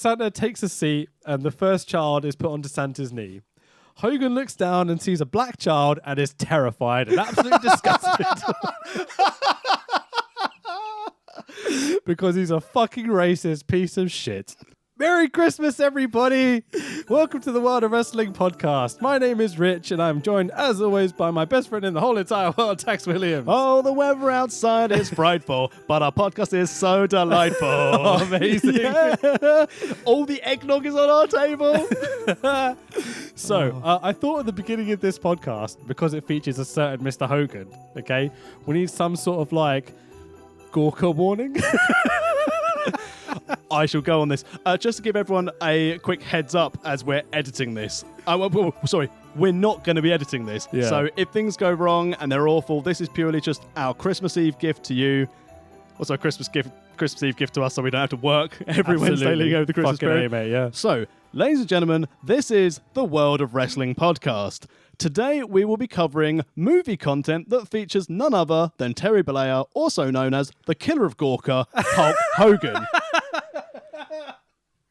Santa takes a seat and the first child is put onto Santa's knee. Hogan looks down and sees a black child and is terrified and absolutely disgusted. Because he's a fucking racist piece of shit. Merry Christmas, everybody! Welcome to the World of Wrestling podcast. My name is Rich, and I'm joined, as always, by my best friend in the whole entire world, Tex Williams. Oh, the weather outside is frightful, but our podcast is so delightful. Oh, amazing. Yeah. All the eggnog is on our table. So, I thought at the beginning of this podcast, because it features a certain Mr. Hogan, okay, we need some sort of, like, Gorka warning. I shall go on this. Just to give everyone a quick heads up as we're editing this. Sorry, we're not going to be editing this. Yeah. So if things go wrong and they're awful, this is purely just our Christmas Eve gift to you. Also, Christmas Eve gift to us, so we don't have to work every Wednesday leading over the Christmas period. Mate, yeah. So, ladies and gentlemen, this is the World of Wrestling podcast. Today, we will be covering movie content that features none other than Terry Bollea, also known as the Killer of Gorka, Hulk Hogan.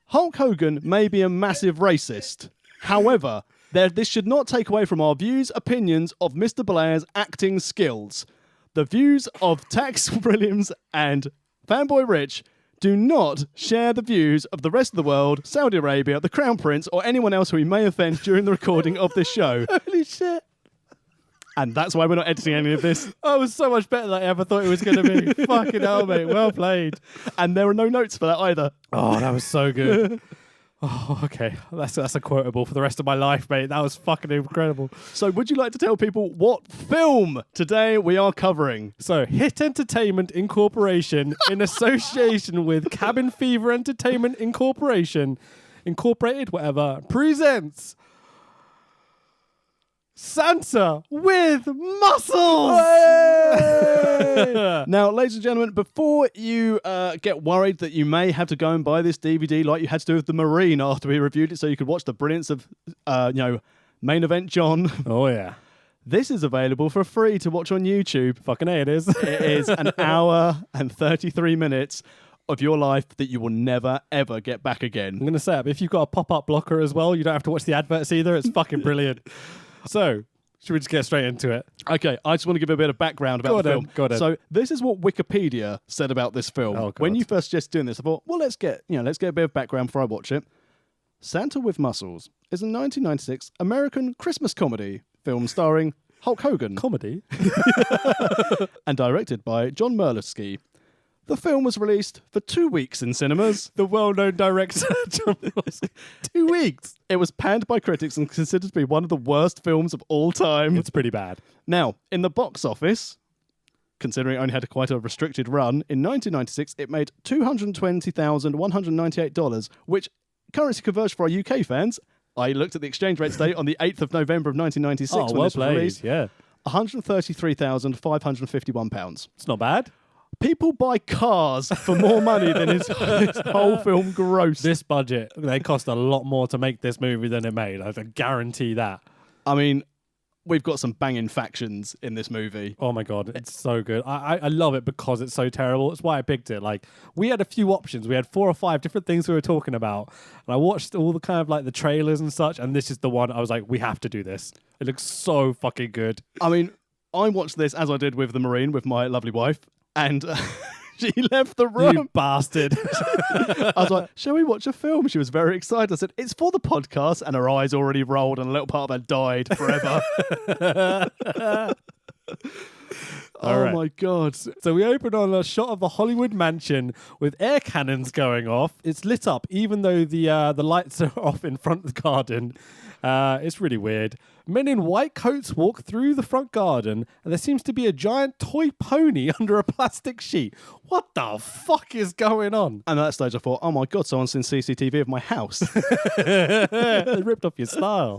Hulk Hogan may be a massive racist. However, this should not take away from our views, opinions of Mr. Bollea's acting skills. The views of Tex Williams and Fanboy Rich do not share the views of the rest of the world, Saudi Arabia, the Crown Prince, or anyone else who we may offend during the recording of this show. Holy shit. And that's why we're not editing any of this. Oh, it was so much better than I ever thought it was going to be. Fucking hell, mate. Well played. And there are no notes for that either. Oh, that was so good. Oh, okay. That's a quotable for the rest of my life, mate. That was fucking incredible. So would you like to tell people what film today we are covering? So, Hit Entertainment Incorporation, in association with Cabin Fever Entertainment Incorporated, whatever, presents Santa with Muscles! Now, ladies and gentlemen, before you get worried that you may have to go and buy this DVD like you had to do with The Marine after we reviewed it so you could watch the brilliance of, Main Event John. Oh, yeah. This is available for free to watch on YouTube. Fucking A, it is. It is an hour and 33 minutes of your life that you will never, ever get back again. I'm going to say it, if you've got a pop-up blocker as well, you don't have to watch the adverts either. It's fucking brilliant. So, should we just get straight into it? Okay, I just want to give a bit of background about the film. Go on. So, this is what Wikipedia said about this film. Oh, God. When you first suggested doing this, I thought, well, let's get a bit of background before I watch it. Santa with Muscles is a 1996 American Christmas comedy film starring Hulk Hogan. Comedy? And directed by John Merlowski. The film was released for 2 weeks in cinemas. The well-known director, John Ross. 2 weeks. It was panned by critics and considered to be one of the worst films of all time. It's pretty bad. Now, in the box office, considering it only had quite a restricted run, in 1996 it made $220,198, which currency conversion for our UK fans, I looked at the exchange rate today on the 8th of November of 1996 when well this was released, yeah. £133,551. It's not bad. People buy cars for more money than his whole film grossed. This budget, they cost a lot more to make this movie than it made. I can guarantee that. I mean, we've got some banging factions in this movie. Oh my God, it's so good. I love it because it's so terrible. It's why I picked it. Like, we had a few options. We had 4 or 5 different things we were talking about. And I watched all the kind of like the trailers and such. And this is the one I was like, we have to do this. It looks so fucking good. I mean, I watched this as I did with The Marine with my lovely wife. And she left the room. You bastard. I was like, shall we watch a film? She was very excited. I said, it's for the podcast. And her eyes already rolled and a little part of her died forever. Right. My God. So we open on a shot of a Hollywood mansion with air cannons going off. It's lit up even though the lights are off in front of the garden. It's really weird. Men in white coats walk through the front garden, and there seems to be a giant toy pony under a plastic sheet. What the fuck is going on? And at that stage I thought, oh my God, someone's seen CCTV of my house. They ripped off your style.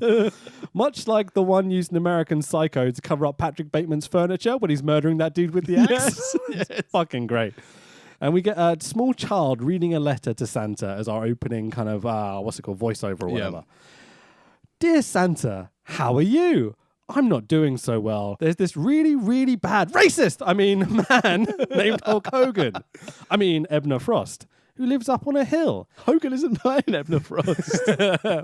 Much like the one used in American Psycho to cover up Patrick Bateman's furniture when he's murdering that dude with the axe. Yes. It's fucking great. And we get a small child reading a letter to Santa as our opening kind of, voiceover or whatever. Yeah. Dear Santa, how are you? I'm not doing so well. There's this really, really bad man named Hulk Hogan. Ebner Frost, who lives up on a hill. Hogan isn't playing Ebner Frost.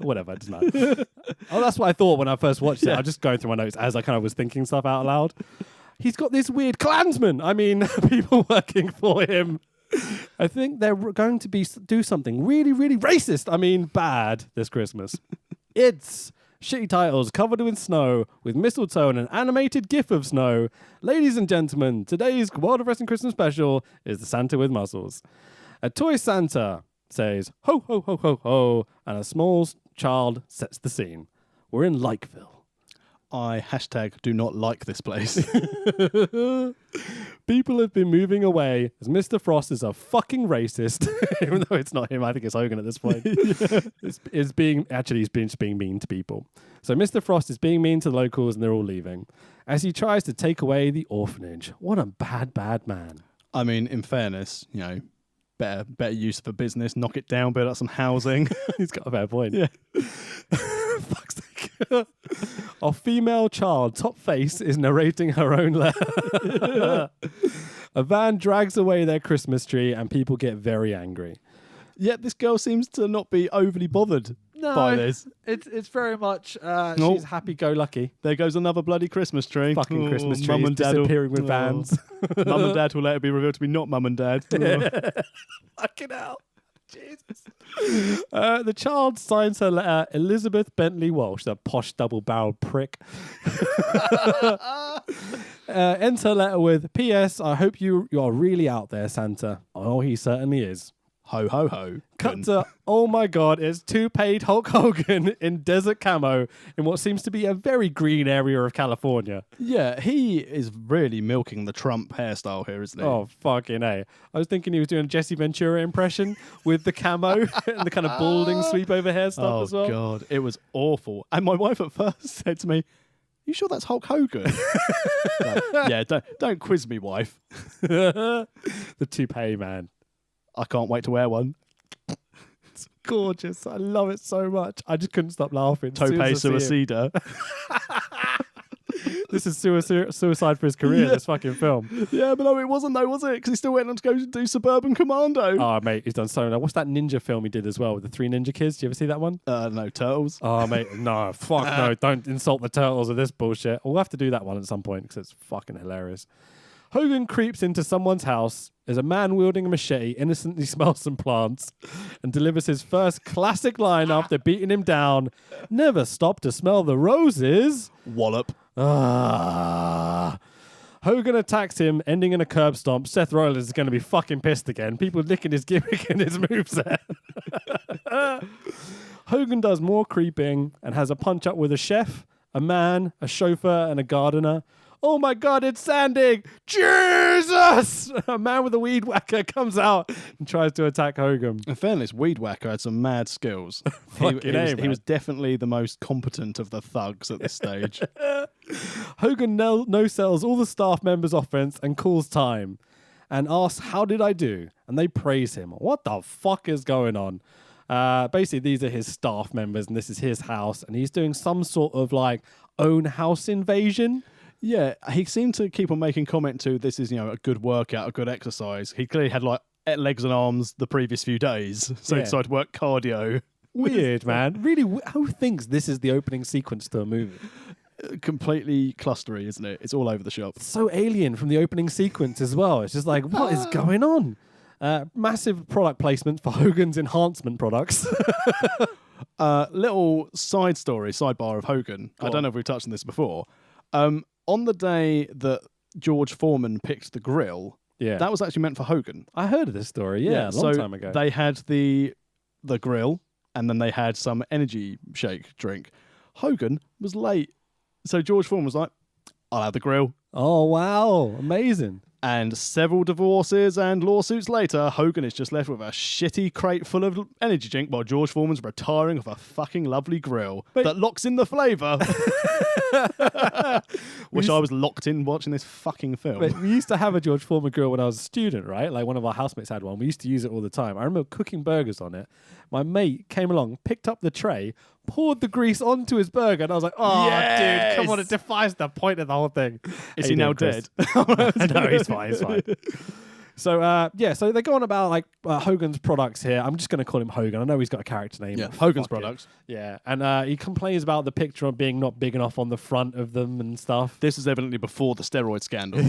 Whatever, it doesn't matter. Oh, that's what I thought when I first watched it. Yeah. I was just going through my notes as I kind of was thinking stuff out loud. He's got this weird Klansman. I mean, people working for him. I think they're going to do something really, really racist. I mean, bad this Christmas. It's shitty titles covered with snow, with mistletoe and an animated gif of snow. Ladies and gentlemen, today's World of Wrestling Christmas special is the Santa with muscles. A toy Santa says, ho, ho, ho, ho, ho, and a small child sets the scene. We're in Likeville. I #do not like this place. People have been moving away as Mr. Frost is a fucking racist. Even though it's not him, I think it's Hogan at this point. He's being mean to people. So Mr. Frost is being mean to the locals and they're all leaving. As he tries to take away the orphanage. What a bad, bad man. I mean, in fairness, better use for business, knock it down, build up some housing. He's got a fair point. Yeah. Fuck's sake. Our female child, Top Face, is narrating her own letter. A van drags away their Christmas tree and people get very angry. Yet this girl seems to not be overly bothered by this. It's very much Nope. she's happy-go-lucky. There goes another bloody Christmas tree. Fucking Christmas trees Mum and Dad disappearing with vans. Mum and Dad will later be revealed to be not Mum and Dad. Fucking hell. Jesus. The child signs her letter, Elizabeth Bentley Walsh, the posh double-barreled prick. Ends her letter with, P.S. I hope you are really out there, Santa. Oh, he certainly is. Ho, ho, ho. Cut to, oh my God, it's two-paid Hulk Hogan in desert camo in what seems to be a very green area of California. Yeah, he is really milking the Trump hairstyle here, isn't he? Oh, fucking A. I was thinking he was doing a Jesse Ventura impression with the camo and the kind of balding sweep over hair stuff as well. Oh, God. It was awful. And my wife at first said to me, you sure that's Hulk Hogan? Yeah, don't quiz me, wife. The toupee, man. I can't wait to wear one. It's gorgeous. I love it so much. I just couldn't stop laughing. Tope suicida. This is suicide for his career, this fucking film. Yeah, but no, it wasn't though, was it? Because he still went on to go do Suburban Commando. Oh, mate, he's done so much. What's that ninja film he did as well with the 3 ninja kids? Do you ever see that one? No, Turtles. Oh, mate, no, fuck no. Don't insult the turtles with this bullshit. We'll have to do that one at some point because it's fucking hilarious. Hogan creeps into someone's house as a man wielding a machete innocently smells some plants and delivers his first classic line after beating him down. Never stop to smell the roses. Wallop. Ah. Hogan attacks him, ending in a curb stomp. Seth Rollins is going to be fucking pissed again. People licking his gimmick and his moveset. Hogan does more creeping and has a punch up with a chef, a man, a chauffeur, and a gardener. Oh my God, it's sanding! Jesus! A man with a weed whacker comes out and tries to attack Hogan. In fairness, Weed Whacker had some mad skills. He was definitely the most competent of the thugs at this stage. Hogan no-sells all the staff members' offense and calls time and asks, how did I do? And they praise him. What the fuck is going on? Basically, these are his staff members and this is his house and he's doing some sort of like own house invasion. Yeah, he seemed to keep on making comment to this is, a good workout, a good exercise. He clearly had like legs and arms the previous few days, so he decided to work cardio. Weird, man. Really, who thinks this is the opening sequence to a movie? Completely clustery, isn't it? It's all over the shop. So alien from the opening sequence as well. It's just like, what is going on? Massive product placement for Hogan's enhancement products. Little sidebar of Hogan. I don't know if we've touched on this before. On the day that George Foreman picked the grill, that was actually meant for Hogan. I heard of this story, a long time ago. They had the grill, and then they had some energy shake drink. Hogan was late, so George Foreman was like, I'll have the grill. Oh, wow. Amazing. And several divorces and lawsuits later, Hogan is just left with a shitty crate full of energy drink while George Foreman's retiring with a fucking lovely grill that locks in the flavour. Wish I was locked in watching this fucking film. But we used to have a George Foreman grill when I was a student, right? Like one of our housemates had one. We used to use it all the time. I remember cooking burgers on it. My mate came along, picked up the tray, poured the grease onto his burger, and I was like, oh, dude, come on, it defies the point of the whole thing. Is he now dead? No, he's fine. So so they go on about like Hogan's products here. I'm just going to call him Hogan. I know he's got a character name. Yeah, but Hogan's fuck it. products. Yeah, and he complains about the picture of being not big enough on the front of them and stuff. This is evidently before the steroid scandal.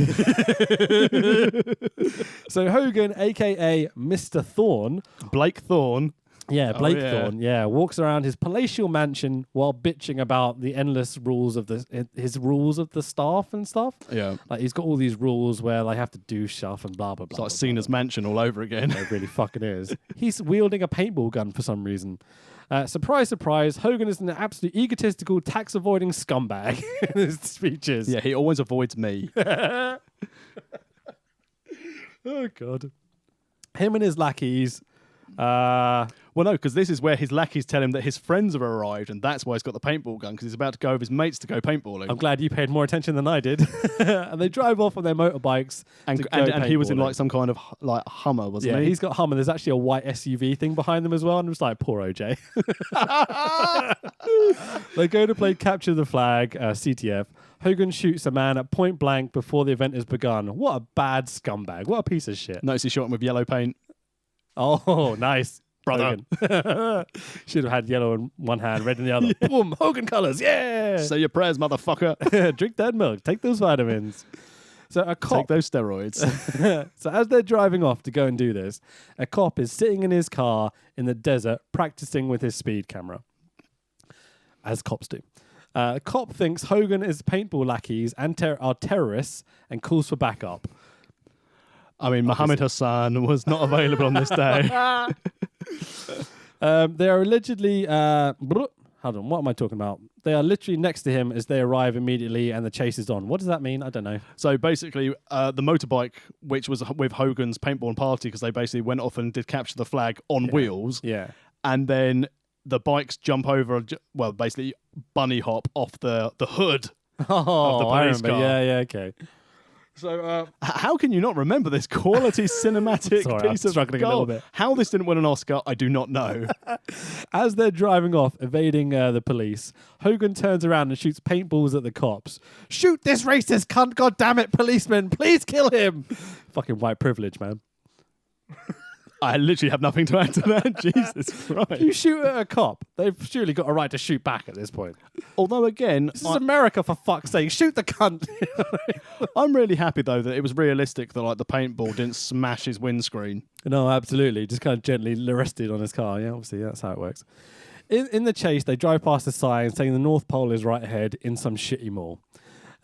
So Hogan, aka Mr. Thorne, Blake Thorne. yeah, Blake yeah. Thorne, yeah, walks around his palatial mansion while bitching about the endless rules of his rules of the staff and stuff. Yeah. Like he's got all these rules where they have to do stuff and blah blah blah. It's like blah, Cena's mansion all over again. It really fucking is. He's wielding a paintball gun for some reason. Surprise, surprise, Hogan is an absolute egotistical, tax-avoiding scumbag in his speeches. Yeah, he always avoids me. Oh, God. Him and his lackeys... Well, no, because this is where his lackeys tell him that his friends have arrived, and that's why he's got the paintball gun, because he's about to go with his mates to go paintballing. I'm glad you paid more attention than I did. And they drive off on their motorbikes. And he was in like some kind of like Hummer, wasn't Yeah, he? he's got Hummer. There's actually a white SUV thing behind them as well. And I'm just like, poor OJ. They go to play Capture the Flag, CTF. Hogan shoots a man at point blank before the event has begun. What a bad scumbag. What a piece of shit. Notice he shot him with yellow paint. Oh, nice. Brother. Hogan. Should have had yellow in one hand, red in the other. Boom, Hogan colours, yeah. Say your prayers, motherfucker. Drink that milk. Take those vitamins. So a cop... Take those steroids. So as they're driving off to go and do this, a cop is sitting in his car in the desert practicing with his speed camera. As cops do. The cop thinks Hogan is paintball lackeys and are terrorists and calls for backup. I mean, Mohammed Hassan was not available on this day. They are allegedly... hold on, what am I talking about? They are literally next to him as they arrive immediately and the chase is on. What does that mean? I don't know. So basically, the motorbike, which was with Hogan's paintball party, because they basically went off and did Capture the Flag on wheels. Yeah. And then the bikes jump over, well, basically bunny hop off the hood of the I police remember. car. Yeah, okay. So, How can you not remember this quality cinematic Sorry, piece I'm of struggling a gold? little bit. How this didn't win an Oscar, I do not know. as they're driving off, evading the police, Hogan turns around and shoots paintballs at the cops. Shoot this racist cunt, goddammit, policeman! Please kill him! Fucking white privilege, man. I literally have nothing to add to that. Jesus Christ. You shoot at a cop, they've surely got a right to shoot back at this point. Although, again, This is America, for fuck's sake. Shoot the cunt! I'm really happy, though, that it was realistic that like the paintball didn't smash his windscreen. No, absolutely. Just kind of gently rested on his car. Yeah, obviously, that's how it works. In the chase, they drive past a sign saying the North Pole is right ahead in some shitty mall.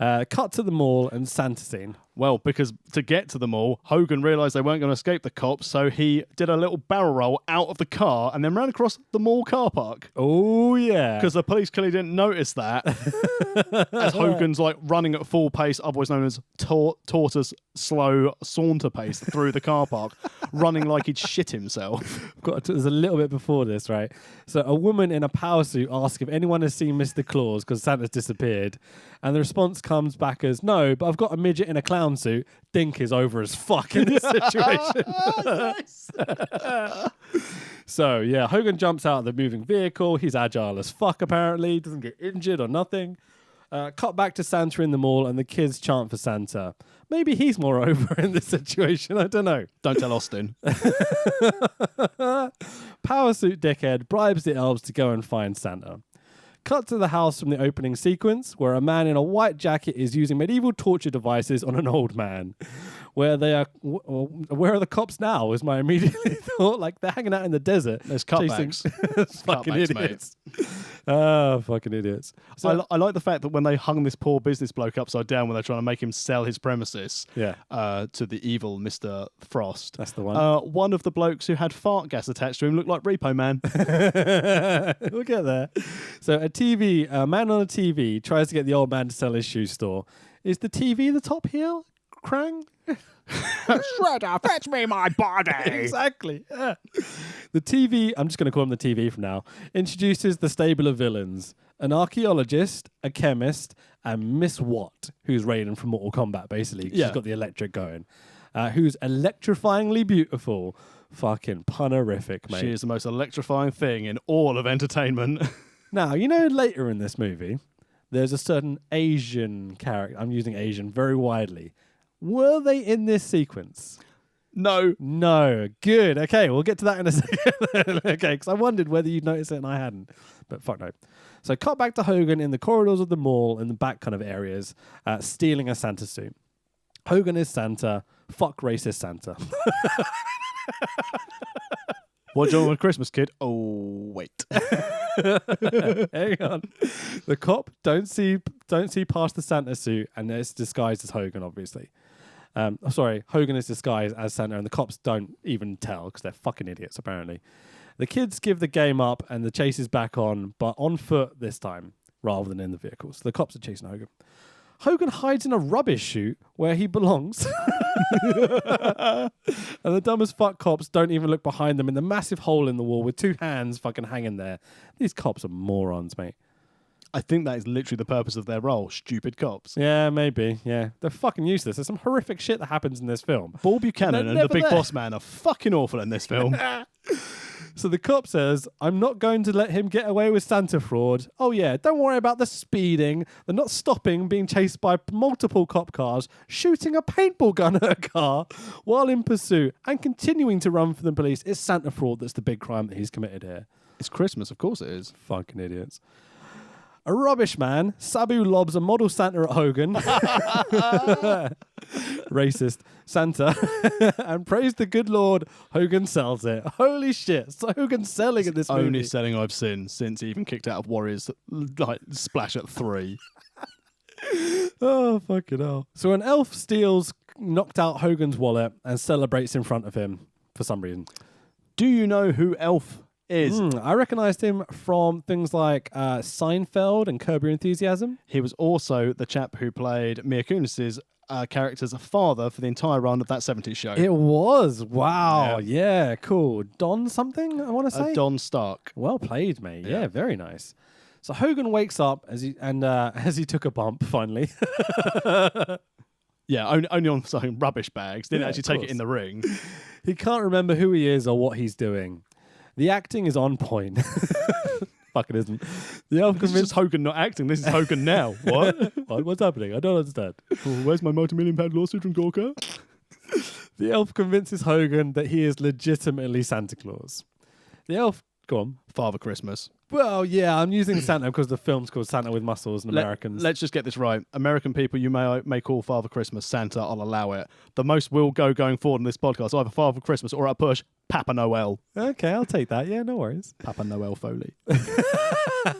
Cut to the mall and Santa scene. Well, because to get to the mall, Hogan realised they weren't going to escape the cops, so he did a little barrel roll out of the car and then ran across the mall car park. Oh, yeah. Because the police clearly didn't notice that. As Hogan's like running at full pace, otherwise known as tortoise slow saunter pace through the car park, running like he'd shit himself. There's a little bit before this, right? So a woman in a power suit asks if anyone has seen Mr. Claus because Santa's disappeared. And the response comes back as, no, but I've got a midget in a clown suit. Dink is over as fuck in this situation. So, yeah, Hogan jumps out of the moving vehicle. He's agile as fuck, apparently. Doesn't get injured or nothing. Cut back to Santa in the mall and the kids chant for Santa. Maybe he's more over in this situation. I don't know. Don't tell Austin. Power suit dickhead bribes the elves to go and find Santa. Cut to the house from the opening sequence, where a man in a white jacket is using medieval torture devices on an old man. Where are the cops now? Is my immediate thought. Like, they're hanging out in the desert. There's cutbacks. Fucking Cutbacks, idiots. Oh, fucking idiots. So I like the fact that when they hung this poor business bloke upside down when they're trying to make him sell his premises to the evil Mr. Frost. That's the one. One of the blokes who had fart gas attached to him looked like Repo Man. We'll get there. So a man on a TV tries to get the old man to sell his shoe store. Is the TV the top heel? Krang? Shredder, fetch me my body. Exactly. Yeah. The TV, I'm just going to call him the TV from now, introduces the stable of villains. An archaeologist, a chemist, and Miss Watt, who's Raiden from Mortal Kombat, basically. She's got the electric going. Who's electrifyingly beautiful. Fucking punerific, mate. She is the most electrifying thing in all of entertainment. Now, you know, later in this movie, there's a certain Asian character. I'm using Asian very widely. Were they in this sequence? No. No. Good. Okay, we'll get to that in a second. Okay, because I wondered whether you'd noticed it and I hadn't. But fuck no. So cut back to Hogan in the corridors of the mall in the back kind of areas, stealing a Santa suit. Hogan is Santa. Fuck racist Santa. What do you want with Christmas, kid? Oh, wait. Hang on. The cop don't see past the Santa suit, and it's disguised as Hogan, obviously. Hogan is disguised as Santa, and the cops don't even tell because they're fucking idiots, apparently. The kids give the game up, and the chase is back on, but on foot this time, rather than in the vehicles. The cops are chasing Hogan. Hogan hides in a rubbish chute where he belongs. And the dumb as fuck cops don't even look behind them in the massive hole in the wall with two hands fucking hanging there. These cops are morons, mate. I think that is literally the purpose of their role. Stupid cops. Yeah, maybe. Yeah. They're fucking useless. There's some horrific shit that happens in this film. Paul Buchanan and the Big Boss Man are fucking awful in this film. So the cop says, I'm not going to let him get away with Santa fraud. Oh yeah, don't worry about the speeding, the not stopping, being chased by multiple cop cars, shooting a paintball gun at a car while in pursuit, and continuing to run for the police. It's Santa fraud that's the big crime that he's committed here. It's Christmas, of course it is. Fucking idiots. A rubbish man, Sabu lobs a model Santa at Hogan. Racist Santa. And praise the good Lord, Hogan sells it. Holy shit. So Hogan's selling in this movie. Only selling I've seen since he even kicked out of Warriors like Splash at 3. Oh, fucking hell. So an elf steals knocked out Hogan's wallet and celebrates in front of him for some reason. Do you know who Elf is? I recognised him from things like Seinfeld and Curb Your Enthusiasm. He was also the chap who played Mila Kunis's character's father for the entire run of that 70s show. It was. Wow. Yeah, cool. Don something, I want to say? Don Stark. Well played, mate. Yeah, very nice. So Hogan wakes up as he took a bump, finally. Yeah, only on some rubbish bags. Didn't actually take it in the ring. He can't remember who he is or what he's doing. The acting is on point. Fuck, it isn't. The elf This is just Hogan not acting. This is Hogan now. What? What's happening? I don't understand. Oh, where's my multi-million-pound lawsuit from Gorka? The elf convinces Hogan that he is legitimately Santa Claus. The elf, go on. Father Christmas. Well, yeah, I'm using Santa because the film's called Santa with Muscles and Americans. Let's just get this right. American people, you may call Father Christmas Santa. I'll allow it. The most will go going forward in this podcast, either Father Christmas or at push, Papa Noel. Okay, I'll take that. Yeah, no worries. Papa Noel Foley.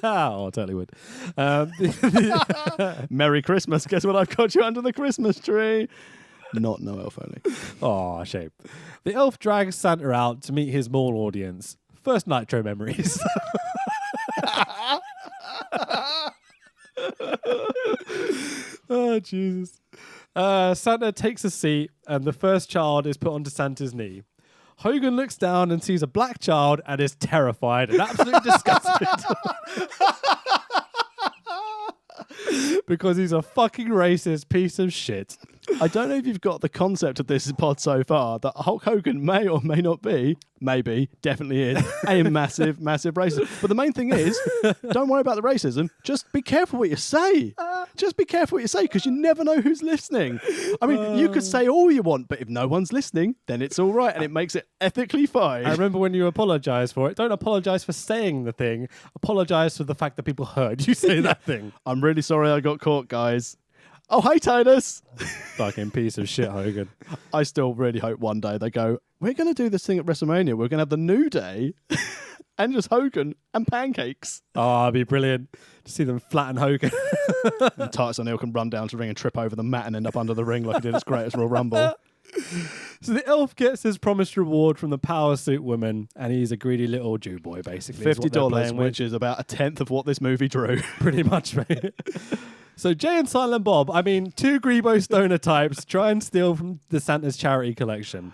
Oh, I totally would. Merry Christmas. Guess what I've got you under the Christmas tree? Not Noel Foley. Oh, shame. The elf drags Santa out to meet his mall audience. First Nitro memories. Oh, Jesus. Santa takes a seat and the first child is put onto Santa's knee. Hogan looks down and sees a black child and is terrified and absolutely disgusted. Because he's a fucking racist piece of shit. I don't know if you've got the concept of this pod so far, that Hulk Hogan may or may not be, maybe, definitely is, a massive, massive racist. But the main thing is, don't worry about the racism. Just be careful what you say. Just be careful what you say, because you never know who's listening. I mean, you could say all you want, but if no one's listening, then it's all right, and it makes it ethically fine. I remember when you apologise for it. Don't apologise for saying the thing. Apologise for the fact that people heard you say that thing. I'm really sorry I got caught, guys. Oh, hey, Titus. Fucking piece of shit, Hogan. I still really hope one day they go, we're going to do this thing at WrestleMania. We're going to have the New Day and just Hogan and pancakes. Oh, it'd be brilliant to see them flatten Hogan. And Titus O'Neil can run down to the ring and trip over the mat and end up under the ring like he did his greatest Royal Rumble. So the elf gets his promised reward from the power suit woman, and he's a greedy little Jew boy, basically. $50, which is about a tenth of what this movie drew. Pretty much, mate. So Jay and Silent Bob, I mean, two Grebo stoner types try and steal from the Santa's charity collection.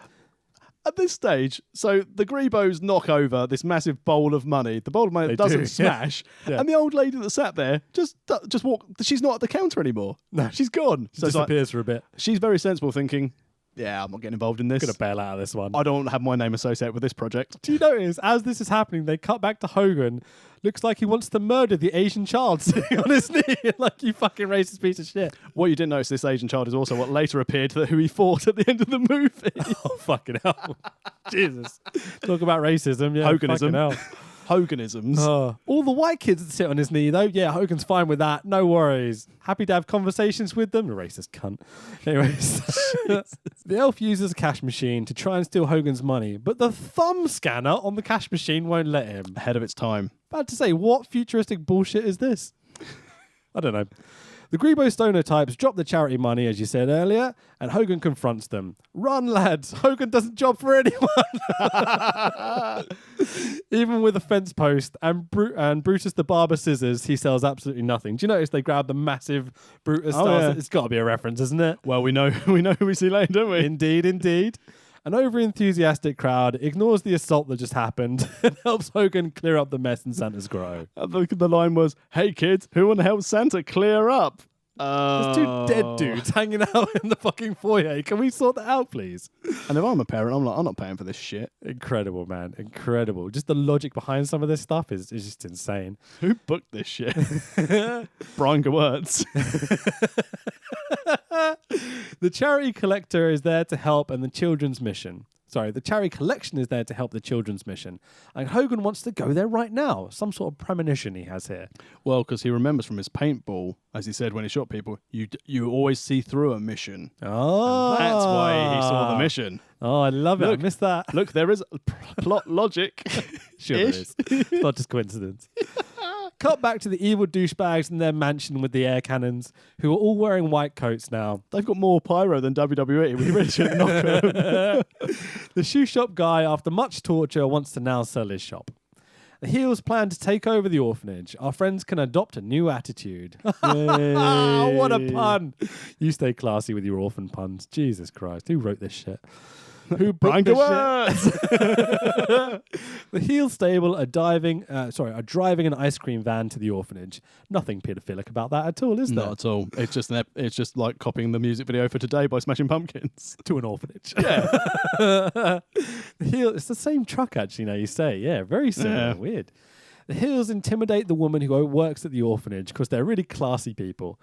At this stage, so the Grebos knock over this massive bowl of money. The bowl of money doesn't smash. Yeah. And the old lady that sat there just walk. She's not at the counter anymore. No. She's gone. So disappears for a bit. She's very sensible, thinking, Yeah, I'm not getting involved in this. Gonna bail out of this one. I don't have my name associated with this project. Do you notice, as this is happening, they cut back to Hogan. Looks like he wants to murder the Asian child sitting on his knee. Like, you fucking racist piece of shit. What you didn't notice, this Asian child is also what later appeared who he fought at the end of the movie. Oh, fucking hell. Jesus. Talk about racism. Yeah, Hoganism. fucking hell. Hoganisms. All the white kids that sit on his knee, though, yeah, Hogan's fine with that. No worries. Happy to have conversations with them. The racist cunt. Anyways, the elf uses a cash machine to try and steal Hogan's money, but the thumb scanner on the cash machine won't let him. Ahead of its time. About to say, what futuristic bullshit is this? I don't know. The Grebo Stoner types drop the charity money, as you said earlier, and Hogan confronts them. Run, lads! Hogan doesn't job for anyone! Even with a fence post and Brutus the Barber scissors, he sells absolutely nothing. Do you notice they grab the massive Brutus stars? Yeah. It's got to be a reference, isn't it? Well, we know who we see later, don't we? Indeed, indeed. An over-enthusiastic crowd ignores the assault that just happened and helps Hogan clear up the mess in Santa's grow. The line was, "Hey kids, who want to help Santa clear up?" There's two dead dudes hanging out in the fucking foyer. Can we sort that out, please? And if I'm a parent, I'm like, I'm not paying for this shit. Incredible, man. Incredible. Just the logic behind some of this stuff is just insane. Who booked this shit? Brian Gewirtz. The charity collector is there to help and the children's mission. Sorry, the charity collection is there to help the children's mission. And Hogan wants to go there right now. Some sort of premonition he has here. Well, because he remembers from his paintball, as he said when he shot people, you always see through a mission. Oh. And that's why he saw the mission. Oh, I love it. Look, I missed that. Look, there is plot logic. Sure there is. It's not just coincidence. Cut back to the evil douchebags in their mansion with the air cannons, who are all wearing white coats now. They've got more pyro than WWE. We really should knock them. The shoe shop guy, after much torture, wants to now sell his shop. The heels plan to take over the orphanage. Our friends can adopt a new attitude. What a pun. You stay classy with your orphan puns. Jesus Christ. Who wrote this shit? Who Brian booked Gewirtz. The heel stable are driving an ice cream van to the orphanage. Nothing pedophilic about that at all, is there? Not at all. It's just like copying the music video for Today by Smashing Pumpkins. To an orphanage. Yeah. It's the same truck, actually, now you say. Yeah, very similar. Yeah. Weird. The Hills intimidate the woman who works at the orphanage because they're really classy people.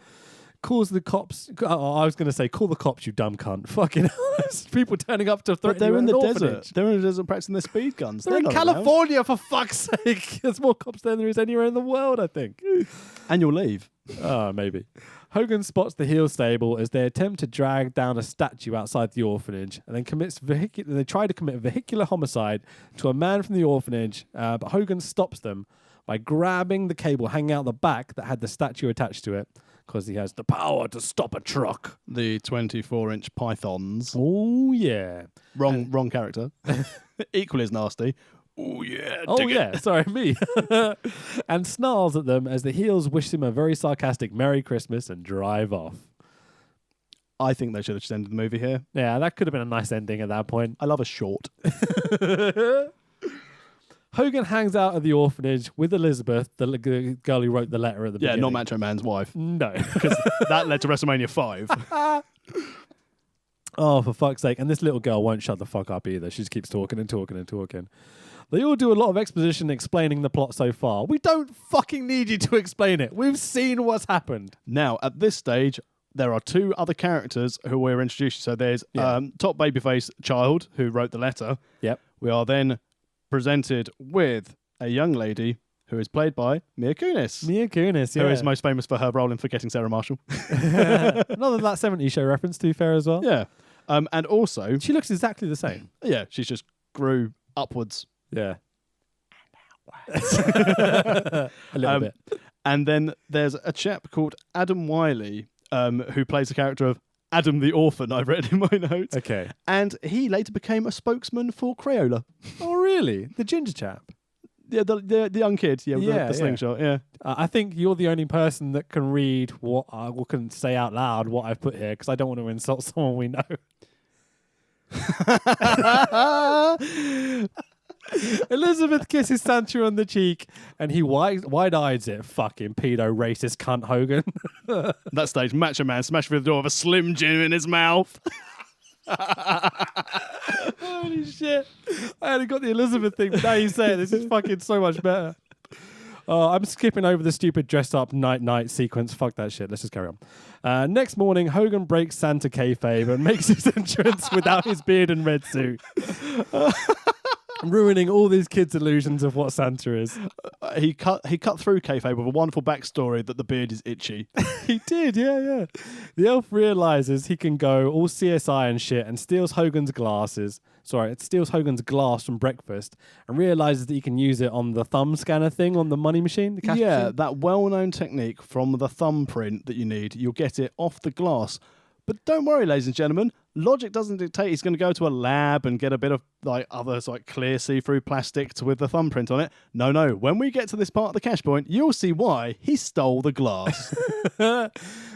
Calls the cops. I was going to say, call the cops, you dumb cunt. Fucking hell. People turning up to threaten But they're you in at the an desert. orphanage. They're in the desert practicing their speed guns. They're in not around. California, for fuck's sake. There's more cops there than there is anywhere in the world, I think. Annual leave. Oh, maybe. Hogan spots the heel stable as they attempt to drag down a statue outside the orphanage and then they try to commit vehicular homicide to a man from the orphanage, but Hogan stops them by grabbing the cable hanging out the back that had the statue attached to it because he has the power to stop a truck. The 24-inch pythons. Oh, yeah. Wrong character. Equally as nasty. Oh, yeah. Oh, yeah. Sorry, me. And snarls at them as the heels wish him a very sarcastic Merry Christmas and drive off. I think they should have just ended the movie here. Yeah, that could have been a nice ending at that point. I love a short. Hogan hangs out at the orphanage with Elizabeth, the girl who wrote the letter at the beginning. Yeah, not Macho Man's wife. No. Because that led to WrestleMania 5. Oh, for fuck's sake. And this little girl won't shut the fuck up either. She just keeps talking and talking and talking. They all do a lot of exposition explaining the plot so far. We don't fucking need you to explain it. We've seen what's happened. Now, at this stage, there are two other characters who we're introduced to. So there's top babyface child who wrote the letter. Yep. We are then presented with a young lady who is played by Mia Kunis. Mia Kunis, yeah. Who is most famous for her role in Forgetting Sarah Marshall. Another that 70s show reference, to be fair as well. Yeah. And also... She looks exactly the same. Yeah, she's just grew upwards. Yeah. A little bit. And then there's a chap called Adam Wiley who plays the character of Adam the Orphan, I've written in my notes. Okay. And he later became a spokesman for Crayola. Oh, really? The ginger chap? Yeah, the young kid. Yeah, the slingshot. Yeah. I think you're the only person that can read what can say out loud what I've put here because I don't want to insult someone we know. Elizabeth kisses Santa on the cheek and he wide-eyes it. Fucking pedo racist cunt Hogan. That stage, Macho Man smashed through the door with a Slim Jim in his mouth. Holy shit. I only got the Elizabeth thing, but now you say it, this is fucking so much better. I'm skipping over the stupid dressed up night sequence. Fuck that shit. Let's just carry on. Next morning, Hogan breaks Santa kayfabe and makes his entrance without his beard and red suit. Ruining all these kids' illusions of what Santa is. He cut through kayfabe with a wonderful backstory that the beard is itchy. He did, yeah. The elf realizes he can go all CSI and shit and steals Hogan's glasses. Sorry, it steals Hogan's glass from breakfast and realizes that he can use it on the thumb scanner thing on the money machine, the cash machine. That well-known technique from the thumbprint that you need. You'll get it off the glass. But don't worry, ladies and gentlemen, logic doesn't dictate he's going to go to a lab and get a bit of other clear see-through plastic with the thumbprint on it. No. When we get to this part of the cash point, you'll see why he stole the glass.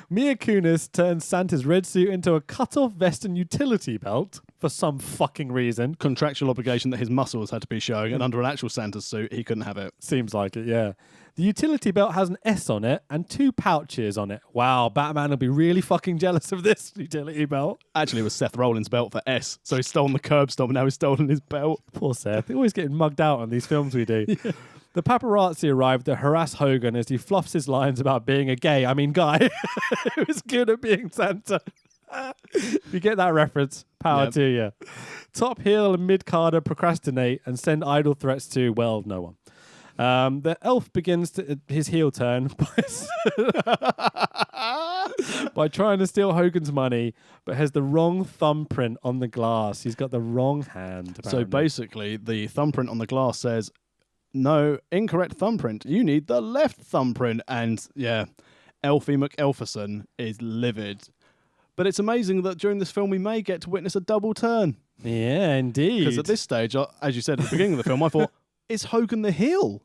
Mia Kunis turns Santa's red suit into a cut-off vest and utility belt for some fucking reason. Contractual obligation that his muscles had to be showing, and under an actual Santa's suit, he couldn't have it. Seems like it, yeah. The utility belt has an S on it and 2 pouches on it. Wow, Batman will be really fucking jealous of this utility belt. Actually, it was Seth Rollins' belt for S, so he's stolen the curb stop and now he's stolen his belt. Poor Seth. He's always getting mugged out on these films we do. Yeah. The paparazzi arrive to harass Hogan as he fluffs his lines about being a guy who's good at being Santa. If you get that reference, power to you. Top heel and mid-carder procrastinate and send idle threats to, well, no one. The elf begins his heel turn by trying to steal Hogan's money, but has the wrong thumbprint on the glass. He's got the wrong hand. Apparently. So basically, the thumbprint on the glass says, no, incorrect thumbprint. You need the left thumbprint. And yeah, Elfie McElferson is livid. But it's amazing that during this film we may get to witness a double turn. Yeah, indeed. Because at this stage, as you said at the beginning of the film, I thought, is Hogan the heel?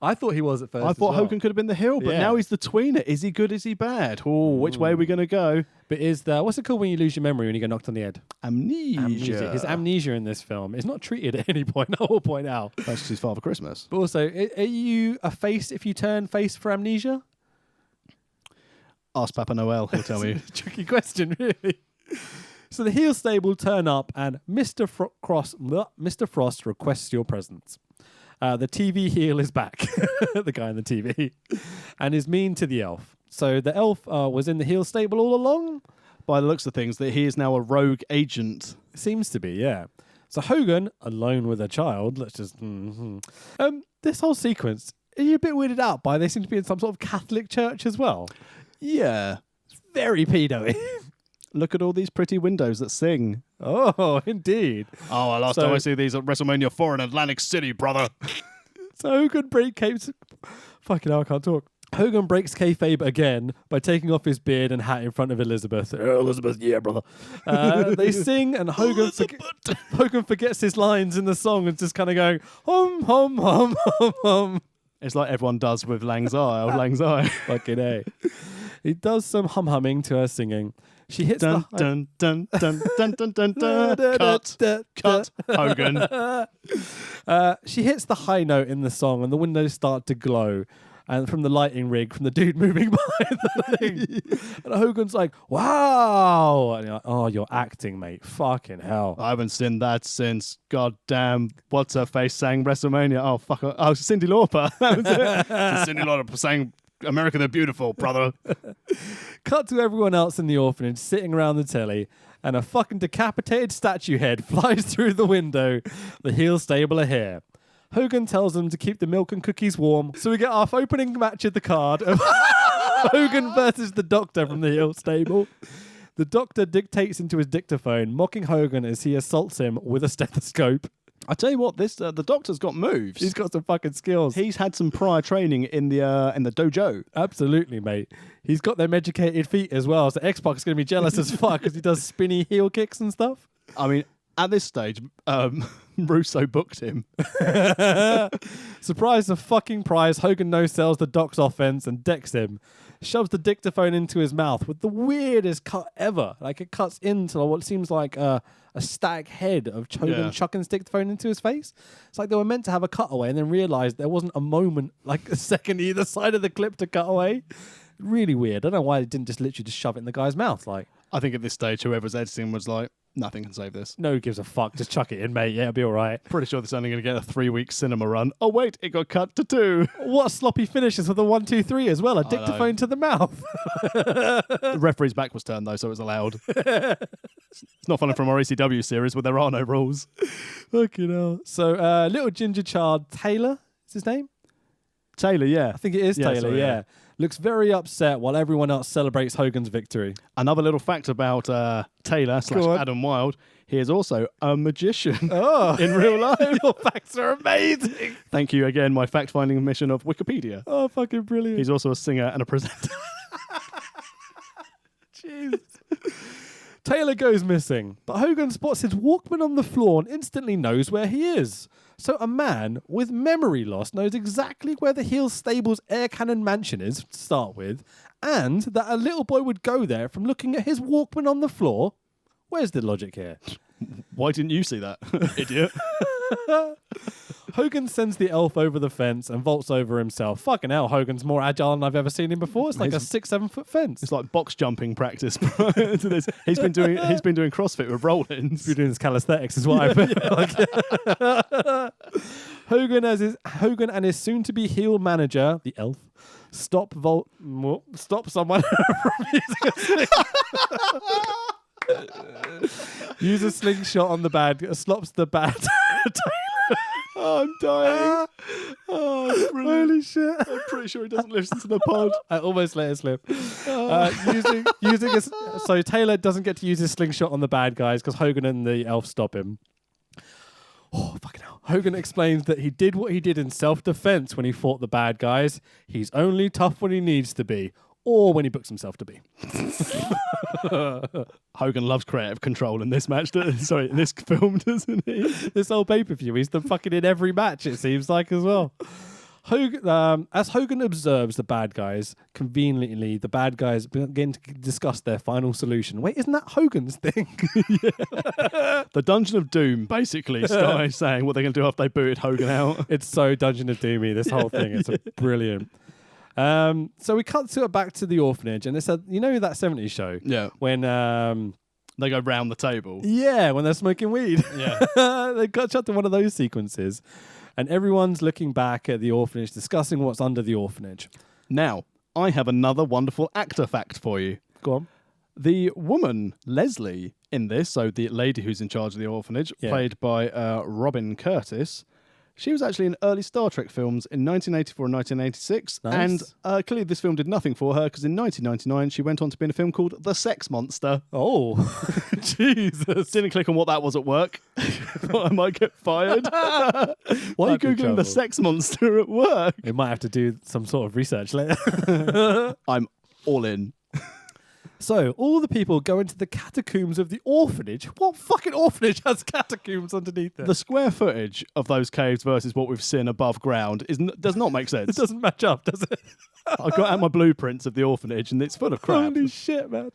I thought he was at first. I thought Hogan could have been the heel, but now he's the tweener. Is he good? Is he bad? Oh, which way are we going to go? But what's it called when you lose your memory when you get knocked on the head? Amnesia. His amnesia in this film is not treated at any point. I will point out. That's his Father Christmas. But also, are you a face if you turn face for amnesia? Ask Papa Noel. He'll tell me. Tricky question, really. So the heel stable turn up and Mr. Frost requests your presence. The TV heel is back, the guy in the TV, and is mean to the elf. So the elf was in the heel stable all along? By the looks of things, that he is now a rogue agent. Seems to be, yeah. So Hogan, alone with a child, this whole sequence, are you a bit weirded out by they seem to be in some sort of Catholic church as well? Yeah. It's very pedo-y. Look at all these pretty windows that sing. Oh, indeed. Oh, last time I see these at WrestleMania 4 in Atlantic City, brother. So Hogan fucking hell, I can't talk. Hogan breaks kayfabe again by taking off his beard and hat in front of Elizabeth. Oh, Elizabeth, yeah, brother. They sing and Hogan forgets his lines in the song and just kind of going, hum, hum, hum, hum, hum. It's like everyone does with Lang Syne. Fucking A. He does some humming to her singing. She hits dun, dun, dun, dun, dun, dun, dun, dun. Cut, Hogan. She hits the high note in the song and the windows start to glow. And from the lighting rig, from the dude moving by the thing. And Hogan's like, wow. And you're like, oh, you're acting, mate. Fucking hell. I haven't seen that since, goddamn, what's her face sang WrestleMania. Oh, fuck. Oh, Cyndi Lauper. That was it. Cyndi Lauper sang America the Beautiful, brother. Cut to everyone else in the orphanage sitting around the telly, and a fucking decapitated statue head flies through the window. The heel stable are here. Hogan tells them to keep the milk and cookies warm, so we get our opening match at the card of Hogan versus the Doctor from the heel stable. The Doctor dictates into his dictaphone, mocking Hogan as he assaults him with a stethoscope. I tell you what, the Doctor's got moves. He's got some fucking skills. He's had some prior training in the dojo. Absolutely, mate. He's got them educated feet as well. So X-Pac is going to be jealous as fuck because he does spinny heel kicks and stuff. I mean, at this stage, Russo booked him. Surprise the fucking prize. Hogan no-sells the Doc's offense and decks him. Shoves the dictaphone into his mouth with the weirdest cut ever. Like it cuts into what seems like a static head of Hogan chucking his dictaphone into his face. It's like they were meant to have a cutaway and then realised there wasn't a moment, like a second either side of the clip to cut away. Really weird. I don't know why they didn't just literally just shove it in the guy's mouth. Like, I think at this stage, whoever's editing was like, Nothing can save this. No gives a fuck. Just chuck it in, mate. Yeah, it'll be all right. Pretty sure this is only going to get a 3-week cinema run. Oh, wait, it got cut to 2. What sloppy finishes with a 1, 2, 3 as well. A know. dictaphone to the mouth. The referee's back was turned, though, so it was allowed. It's not funny from our ECW series where there are no rules. Fucking hell. So, little ginger child Taylor is his name? Taylor, yeah. I think it is Taylor, sorry, yeah. Looks very upset while everyone else celebrates Hogan's victory. Another little fact about Taylor / Adam Wilde. He is also a magician in real life. Your facts are amazing. Thank you again, my fact-finding mission of Wikipedia. Oh, fucking brilliant. He's also a singer and a presenter. Jeez. Taylor goes missing, but Hogan spots his Walkman on the floor and instantly knows where he is. So a man with memory loss knows exactly where the Heel Stables air cannon mansion is, to start with, and that a little boy would go there from looking at his Walkman on the floor. Where's the logic here? Why didn't you see that, idiot? Hogan sends the elf over the fence and vaults over himself. Fucking hell, Hogan's more agile than I've ever seen him before. It's like a 6-7 foot fence. It's like box jumping practice prior to this. He's been doing CrossFit with Rollins. You're doing this calisthenics is what I feel like. Hogan and his soon-to-be heel manager, the elf, stop someone from using a use a slingshot on the bad. Stops the bad. Oh, I'm dying. Oh, brilliant. Holy shit! I'm pretty sure he doesn't listen to the pod. I almost let it slip. So Taylor doesn't get to use his slingshot on the bad guys because Hogan and the elf stop him. Oh, fucking hell. Hogan explains that he did what he did in self-defense when he fought the bad guys. He's only tough when he needs to be, or when he books himself to be. Hogan loves creative control in this match. In this film, doesn't he? This whole pay-per-view, he's the fucking in every match, it seems like, as well. Hogan, as Hogan observes the bad guys, conveniently, the bad guys begin to discuss their final solution. Wait, isn't that Hogan's thing? The Dungeon of Doom, basically, Sky saying what they're going to do after they booted Hogan out. It's so Dungeon of Doomy, this whole thing. It's brilliant. So we cut back to the orphanage, and it's that 70s show? Yeah. When they go round the table. Yeah, when they're smoking weed. Yeah. They got shot to one of those sequences. And everyone's looking back at the orphanage, discussing what's under the orphanage. Now, I have another wonderful actor fact for you. Go on. The woman, Leslie, in this, so the lady who's in charge of the orphanage, played by Robin Curtis, she was actually in early Star Trek films in 1984 and 1986. Nice. And clearly this film did nothing for her because in 1999 she went on to be in a film called The Sex Monster. Oh, Jesus. Didn't click on what that was at work. Thought I might get fired. Why are you Googling The Sex Monster at work? We might have to do some sort of research later. I'm all in. So, all the people go into the catacombs of the orphanage. What fucking orphanage has catacombs underneath it? The square footage of those caves versus what we've seen above ground does not make sense. It doesn't match up, does it? I got out my blueprints of the orphanage and it's full of crap. Holy shit, man.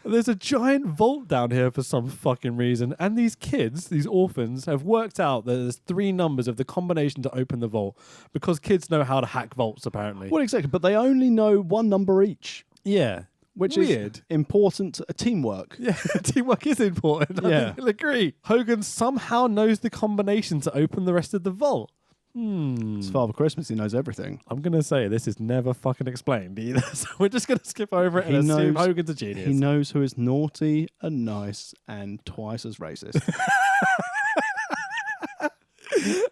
There's a giant vault down here for some fucking reason. And these kids, these orphans, have worked out that there's 3 numbers of the combination to open the vault. Because kids know how to hack vaults, apparently. Well, exactly. But they only know 1 number each. Yeah. Which Weird. is important teamwork. Yeah, teamwork is important. I think you'll agree. Hogan somehow knows the combination to open the rest of the vault. It's Father Christmas, he knows everything. I'm going to say this is never fucking explained either. So we're just going to skip over it and assume Hogan's a genius. He knows who is naughty and nice and twice as racist.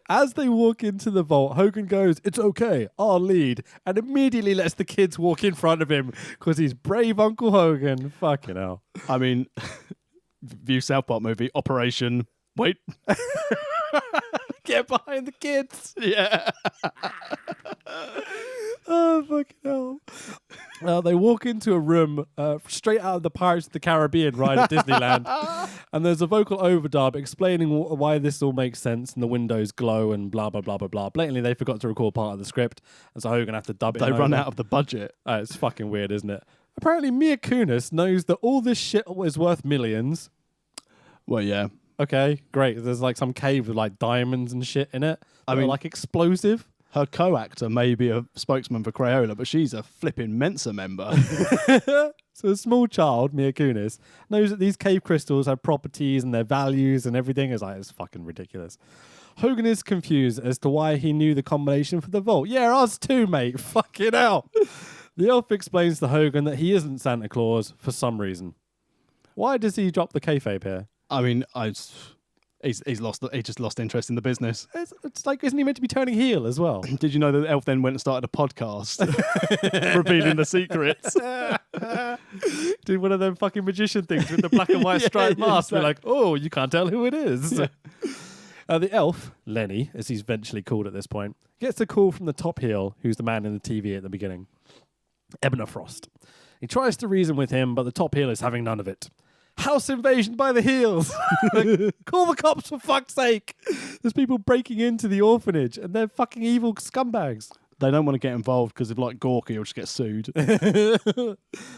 As they walk into the vault, Hogan goes, "It's okay, I'll lead," and immediately lets the kids walk in front of him because he's brave Uncle Hogan. Fucking hell. I mean, view South Park movie, Operation... Wait. Get behind the kids. Yeah. Oh, fucking hell. They walk into a room straight out of the Pirates of the Caribbean ride at Disneyland. And there's a vocal overdub explaining why this all makes sense and the windows glow and blah, blah, blah, blah, blah. Blatantly, they forgot to record part of the script. And so Hogan have to dub it. They run out of the budget. It's fucking weird, isn't it? Apparently, Mia Kunis knows that all this shit is worth millions. Well, yeah. Okay, great. There's like some cave with like diamonds and shit in it. I mean, like explosive. Her co-actor may be a spokesman for Crayola, but she's a flipping Mensa member. So a small child, Mia Kunis, knows that these cave crystals have properties and their values and everything. It's fucking ridiculous. Hogan is confused as to why he knew the combination for the vault. Yeah, us too, mate. Fucking hell. The elf explains to Hogan that he isn't Santa Claus for some reason. Why does he drop the kayfabe here? I mean, he's just lost interest in the business. It's like, isn't he meant to be turning heel as well? Did you know that the elf then went and started a podcast revealing the secrets? Did one of them fucking magician things with the black and white striped mask. Exactly. We're like, oh, you can't tell who it is. Yeah. The elf, Lenny, as he's eventually called at this point, gets a call from the top heel, who's the man in the TV at the beginning, Ebner Frost. He tries to reason with him, but the top heel is having none of it. House invasion by the heels. Call the cops for fuck's sake. There's people breaking into the orphanage and they're fucking evil scumbags. They don't want to get involved because if like Gorky, he'll just get sued.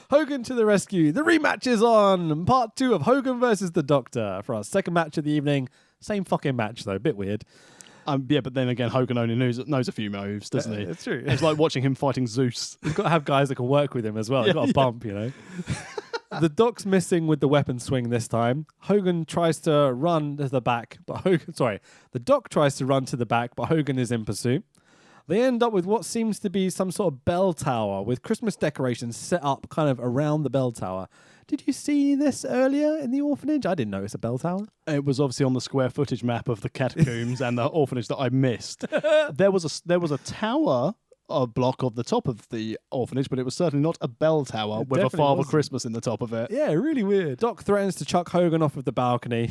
Hogan to the rescue. The rematch is on. Part 2 of Hogan versus the Doctor for our second match of the evening. Same fucking match though, a bit weird. Yeah, but then again, Hogan only knows a few moves, doesn't he? It's true. It's like watching him fighting Zeus. He's got to have guys that can work with him as well. He's got a bump, you know. The Doc's missing with the weapon swing this time. Hogan tries to run to the back, but the Doc tries to run to the back, but Hogan is in pursuit. They end up with what seems to be some sort of bell tower with Christmas decorations set up kind of around the bell tower. Did you see this earlier in the orphanage? I didn't notice a bell tower. It was obviously on the square footage map of the catacombs and the orphanage that I missed. There was a tower, a block of the top of the orphanage, but it was certainly not a bell tower with a Father Christmas in the top of it. Yeah, really weird. Doc threatens to chuck Hogan off of the balcony.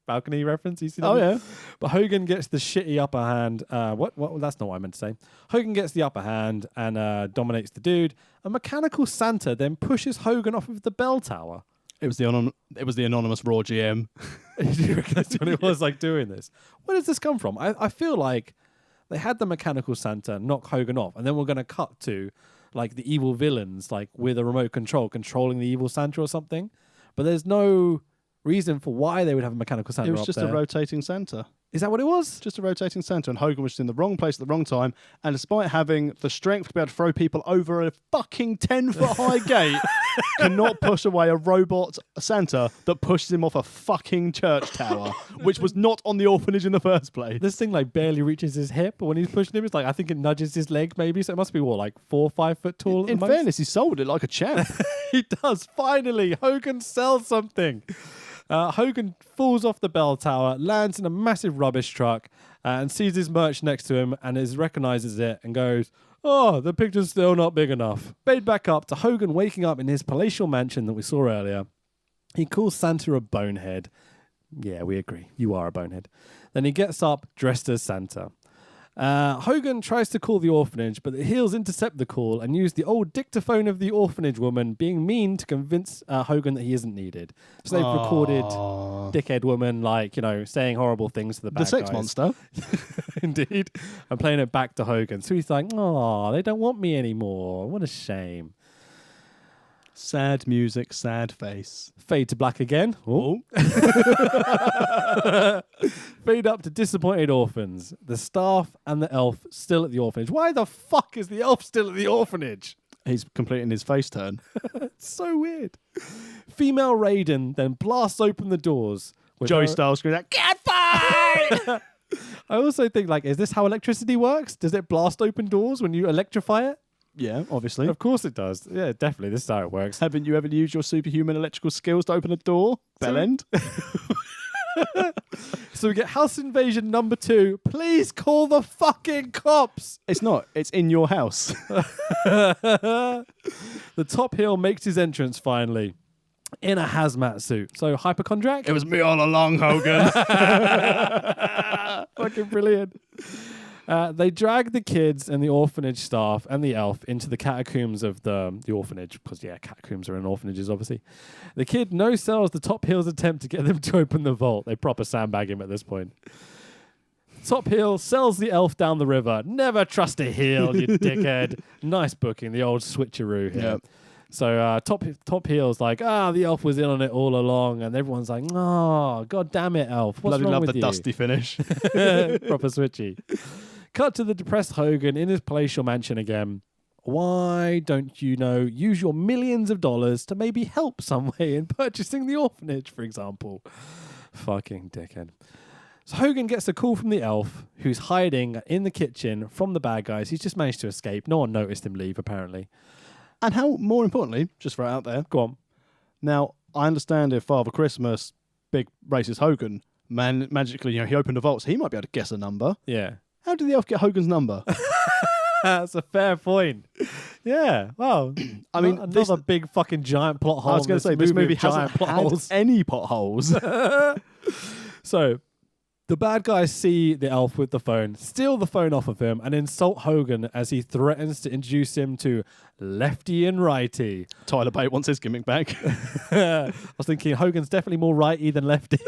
Balcony reference? You see that? Oh, yeah. But Hogan gets the shitty upper hand. What? That's not what I meant to say. Hogan gets the upper hand and dominates the dude. A mechanical Santa then pushes Hogan off of the bell tower. It was the anonymous Raw GM. Do you reckon that's when it was like doing this? Where does this come from? I feel like they had the mechanical Santa knock Hogan off, and then we're going to cut to like the evil villains, like with a remote control, controlling the evil Santa or something. But there's no reason for why they would have a mechanical Santa. It was just a rotating Santa. Is that what it was? Just a rotating Santa, and Hogan was just in the wrong place at the wrong time, and despite having the strength to be able to throw people over a fucking 10-foot high gate, cannot push away a robot Santa that pushes him off a fucking church tower, which was not on the orphanage in the first place. This thing like barely reaches his hip, but when he's pushing him, it's like, I think it nudges his leg maybe, so it must be like 4 or 5 foot tall. In fairness, he sold it like a champ. He does, finally. Hogan sells something. Hogan falls off the bell tower, lands in a massive rubbish truck, and sees his merch next to him and recognizes it and goes, oh, the picture's still not big enough. Fade back up to Hogan waking up in his palatial mansion that we saw earlier. He calls Santa a bonehead. Yeah, we agree. You are a bonehead. Then he gets up dressed as Santa. Hogan tries to call the orphanage, but the heels intercept the call and use the old dictaphone of the orphanage woman being mean to convince Hogan that he isn't needed. So they've recorded dickhead woman, saying horrible things to the bad guys. The sex monster. Indeed. And playing it back to Hogan. So he's like, oh, they don't want me anymore. What a shame. Sad music, sad face. Fade to black again. Oh. Fade up to disappointed orphans. The staff and the elf still at the orphanage. Why the fuck is the elf still at the orphanage? He's completing his face turn. It's so weird. Female Raiden then blasts open the doors. Joey Styles screams out, "Get fired!" I also think, is this how electricity works? Does it blast open doors when you electrify it? Yeah, obviously. Of course it does. Yeah, definitely. This is how it works. Haven't you ever used your superhuman electrical skills to open a door? Bell end. So we get house invasion number 2. Please call the fucking cops. It's not. It's in your house. The top heel makes his entrance finally in a hazmat suit. So hypochondriac? It was me all along, Hogan. Fucking brilliant. They drag the kids and the orphanage staff and the elf into the catacombs of the orphanage because, catacombs are in orphanages, obviously. The kid no-sells the top heel's attempt to get them to open the vault. They proper sandbag him at this point. Top heel sells the elf down the river. Never trust a heel, you dickhead. Nice booking, the old switcheroo here. Yep. So top heel's like, the elf was in on it all along, and everyone's like, oh, god damn it, elf. What's wrong with you? Bloody love the dusty finish. Proper switchy. Cut to the depressed Hogan in his palatial mansion again. Why don't you use your millions of dollars to maybe help some way in purchasing the orphanage, for example? Fucking dickhead. So Hogan gets a call from the elf, who's hiding in the kitchen from the bad guys. He's just managed to escape. No one noticed him leave, apparently. And how, more importantly, just throw it out there. Go on. Now, I understand if Father Christmas, big racist Hogan, magically, he opened the vaults, he might be able to guess a number. Yeah. How did the elf get Hogan's number? That's a fair point. Yeah. Well, I mean, another big fucking giant plot hole. I was going to say, this movie hasn't plot had holes. any potholes. So, the bad guys see the elf with the phone, steal the phone off of him, and insult Hogan as he threatens to introduce him to Lefty and Righty. Tyler Bate wants his gimmick back. I was thinking Hogan's definitely more righty than lefty.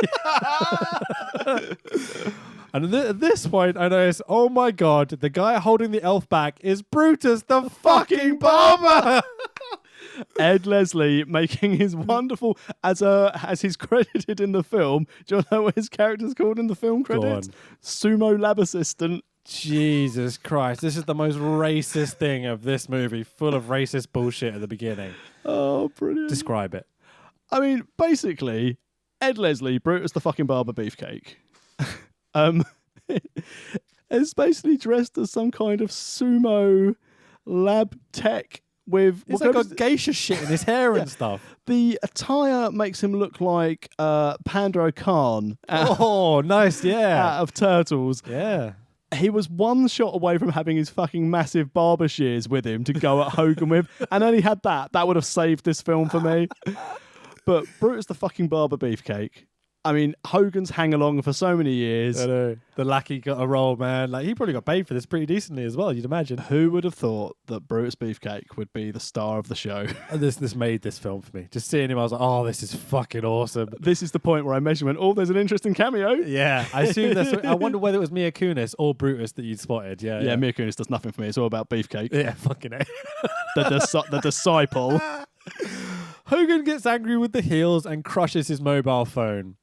And at this point, I noticed, oh my God, the guy holding the elf back is Brutus the fucking barber. Ed Leslie making his wonderful, as he's credited in the film. Do you know what his character's called in the film credits? Sumo lab assistant. Jesus Christ, this is the most racist thing of this movie, full of racist bullshit at the beginning. Oh, brilliant. Describe it. I mean, basically, Ed Leslie, Brutus the fucking barber beefcake, is basically dressed as some kind of sumo lab tech with... He's like got geisha shit in his hair and stuff. The attire makes him look like Pandro Khan nice, yeah. out of Turtles. Yeah. He was one shot away from having his fucking massive barber shears with him to go at Hogan with, and only had that. That would have saved this film for me. But Brutus the fucking barber beefcake. I mean, Hogan's hang along for so many years. I know. The lackey got a role, man. Like, he probably got paid for this pretty decently as well, you'd imagine. Who would have thought that Brutus Beefcake would be the star of the show? This made this film for me. Just seeing him, I was like, oh, this is fucking awesome. This is the point where I measured went, oh, there's an interesting cameo. Yeah, I assume that's... I wonder whether it was Mia Kunis or Brutus that you'd spotted. Yeah. Mia Kunis does nothing for me. It's all about Beefcake. Yeah, fucking A. The disciple. Hogan gets angry with the heels and crushes his mobile phone.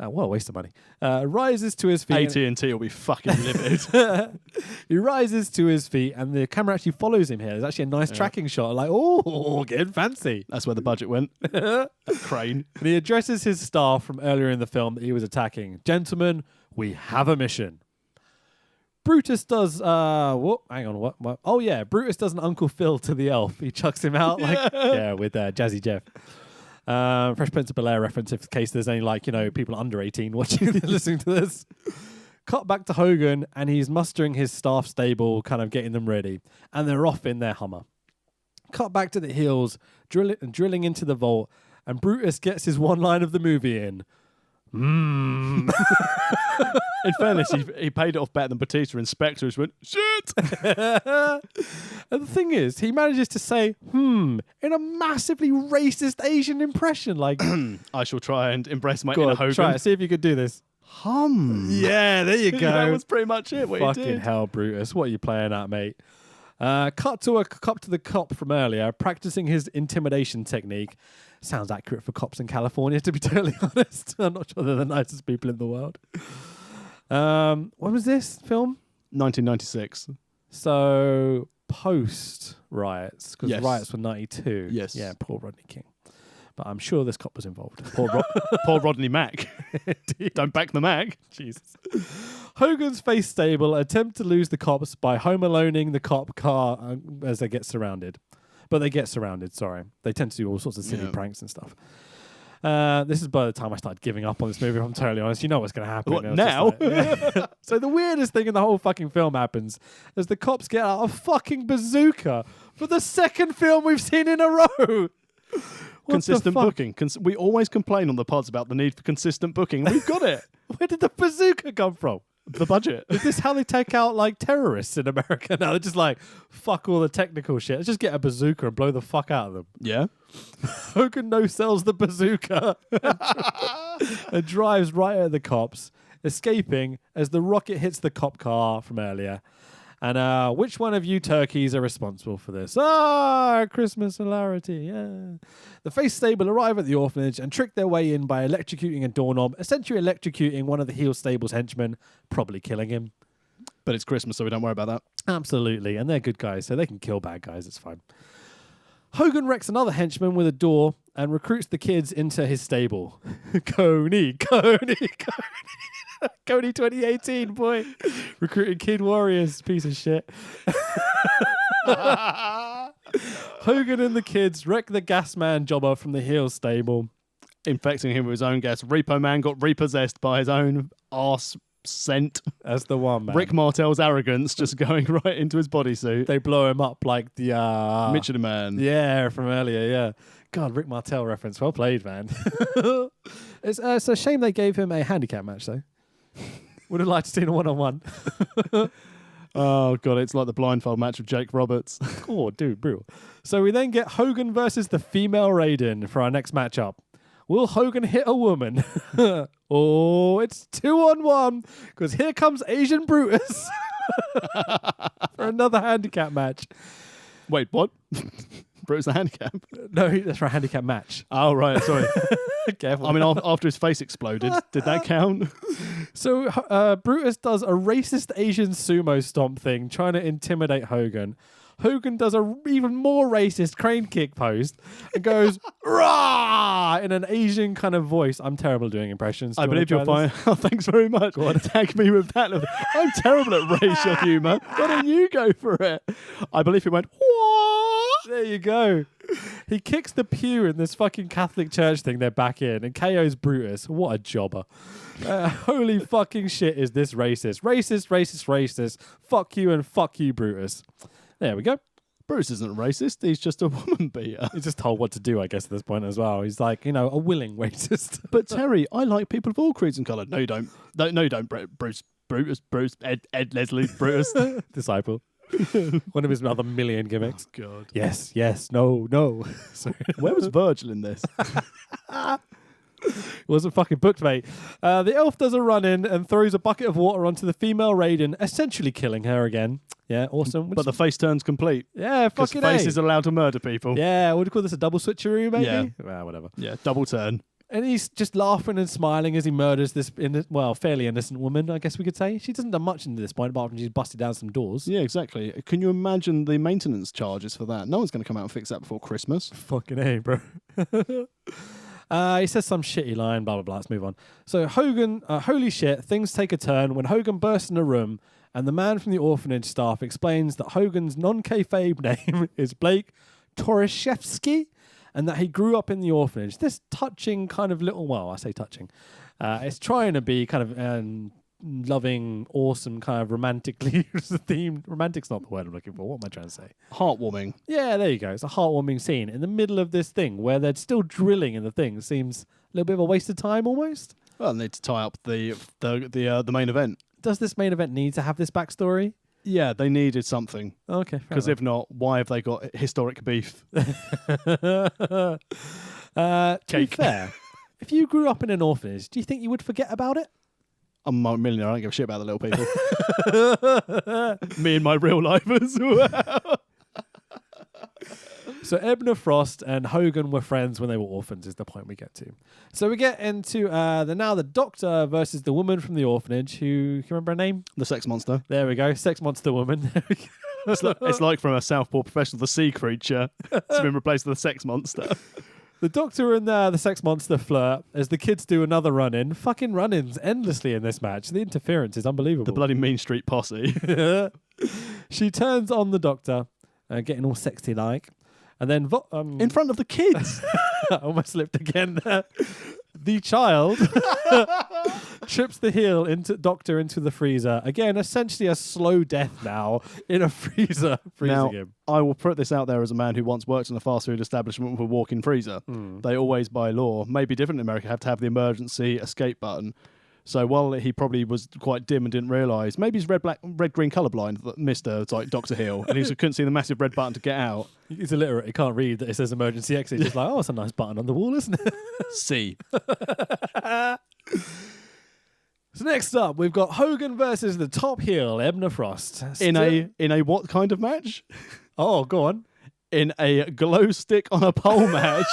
What a waste of money. Rises to his feet. AT&T will be fucking livid. He rises to his feet and the camera actually follows him here. There's actually a nice tracking shot. Like, oh, getting fancy. That's where the budget went. Crane. And he addresses his staff from earlier in the film that he was attacking. Gentlemen, we have a mission. Brutus does, what? Hang on, what? Oh, yeah, Brutus does an Uncle Phil to the elf. He chucks him out with Jazzy Jeff. Fresh Prince of Bel-Air reference in case there's any people under 18 watching listening to this. Cut back to Hogan and he's mustering his staff stable, kind of getting them ready, and they're off in their Hummer. Cut back to the heels, drilling into the vault, and Brutus gets his one line of the movie in. In fairness, he paid it off better than Batista and Spectre, who went, shit! And the thing is, he manages to say, in a massively racist Asian impression. Like, I shall try and embrace my inner Hogan. Try it, see if you could do this. Yeah, there you go. That was pretty much it, what Fucking he did. hell, Brutus. What are you playing at, mate? Cut to the cop from earlier, practicing his intimidation technique. Sounds accurate for cops in California, to be totally honest. I'm not sure they're the nicest people in the world. When was this film? 1996. So post riots, because Yes. riots were 92. Yes. Yeah, poor Rodney King. But I'm sure this cop was involved. Poor Rodney Mack. Don't back the Mac. Jesus. Hogan's face stable attempt to lose the cops by home aloning the cop car as they get surrounded. But they get surrounded, sorry. They tend to do all sorts of silly pranks and stuff. This is by the time I started giving up on this movie, if I'm totally honest. You know what's going to happen. What, now? So the weirdest thing in the whole fucking film happens is the cops get out a fucking bazooka for the second film we've seen in a row. Consistent booking. We always complain on the pods about the need for consistent booking. We've got it. Where did the bazooka come from? The budget. Is this how they take out terrorists in America now? They're just like, fuck all the technical shit. Let's just get a bazooka and blow the fuck out of them. Yeah. Hogan no-sells the bazooka and drives right at the cops, escaping as the rocket hits the cop car from earlier. And which one of you turkeys are responsible for this? Christmas hilarity, yeah. The face stable arrive at the orphanage and trick their way in by electrocuting a doorknob, essentially electrocuting one of the heel stable's henchmen, probably killing him. But it's Christmas, so we don't worry about that. Absolutely. And they're good guys, so they can kill bad guys. It's fine. Hogan wrecks another henchman with a door and recruits the kids into his stable. Coney 2018, boy. Recruiting kid warriors, piece of shit. Hogan and the kids wreck the gas man jobber from the heel stable. Infecting him with his own gas. Repo Man got repossessed by his own arse scent. That's the one, man. Rick Martel's arrogance just going right into his bodysuit. They blow him up like the... Michelin Man. Yeah, from earlier, yeah. God, Rick Martel reference. Well played, man. It's a shame they gave him a handicap match, though. Would have liked to see a one-on-one. Oh, God, it's like the blindfold match with Jake Roberts. Oh, dude, brutal. So we then get Hogan versus the female Raiden for our next matchup. Will Hogan hit a woman? Oh, it's 2-on-1 because here comes Asian Brutus for another handicap match. Wait, what? Brutus the handicap? No, that's for a handicap match. Oh, right, sorry. Careful. I mean, after his face exploded, did that count? So Brutus does a racist Asian sumo stomp thing, trying to intimidate Hogan. Hogan does a even more racist crane kick post and goes, rah, in an Asian kind of voice. I'm terrible at doing impressions. I believe you're fine. Oh, thanks very much. Tag me with that. I'm terrible at racial humour. Why don't you go for it? I believe he went, what? There you go. He kicks the pew in this fucking Catholic church thing they're back in and KO's Brutus. What a jobber. Holy fucking shit is this racist. Racist. Fuck you and fuck you, Brutus. There we go. Bruce isn't racist. He's just a woman beater. He's just told what to do, I guess, at this point as well. He's like, a willing racist. But Terry, I like people of all creeds and colour. No, you don't. No, you don't. Bruce, Ed Leslie, Brutus. Disciple. One of his other million gimmicks. Oh, God. Yes, no. Sorry. Where was Virgil in this? Wasn't fucking booked, mate. The elf does a run in and throws a bucket of water onto the female Raiden, essentially killing her again. Yeah, awesome. But the face turns complete. Yeah, fucking face is allowed to murder people. Yeah, what do you call this? A double switcheroo, maybe? Yeah. Well, whatever. Yeah, double turn. And he's just laughing and smiling as he murders this, fairly innocent woman, I guess we could say. She doesn't do much into this point, apart from she's busted down some doors. Yeah, exactly. Can you imagine the maintenance charges for that? No one's going to come out and fix that before Christmas. Fucking A, bro. He says some shitty line, blah, blah, blah. Let's move on. So Hogan, holy shit, things take a turn when Hogan bursts in a room and the man from the orphanage staff explains that Hogan's non-kayfabe name is Blake Torashevsky and that he grew up in the orphanage. This touching kind of little, well, I say touching. It's trying to be kind of loving, awesome, kind of romantically themed. Romantic's not the word I'm looking for. What am I trying to say? Heartwarming. Yeah, there you go. It's a heartwarming scene in the middle of this thing where they're still drilling in the thing. Seems a little bit of a waste of time almost. Well, they need to tie up the main event. Does this main event need to have this backstory? Yeah, they needed something. Okay, because if not, why have they got historic beef? To be fair, if you grew up in an orphanage, do you think you would forget about it? I'm a millionaire. I don't give a shit about the little people. Me and my real life as well. So Ebner Frost and Hogan were friends when they were orphans is the point we get to. So we get into the doctor versus the woman from the orphanage who, can you remember her name? The sex monster. There we go. Sex monster woman. It's like from a Southpaw Professional, the sea creature. It's been replaced with the sex monster. The doctor and the sex monster flirt as the kids do another run-in. Fucking run-ins endlessly in this match. The interference is unbelievable. The bloody Mean Street posse. She turns on the doctor, getting all sexy-like. And then... in front of the kids. I almost slipped again there. The child trips the doctor into the freezer. Again, essentially a slow death now in a freezer. Freezing him. I will put this out there as a man who once worked in a fast food establishment with a walk-in freezer. They always, by law, maybe different in America, have to have the emergency escape button. So while he probably was quite dim and didn't realise, maybe he's red, green colourblind, Mr. like Dr. Hill, and he couldn't see the massive red button to get out. He's illiterate. He can't read that it says emergency exit. He's just like, oh, it's a nice button on the wall, isn't it? C. So next up, we've got Hogan versus the top heel, Ebner Frost. In a what kind of match? Oh, go on. In a glow stick on a pole match.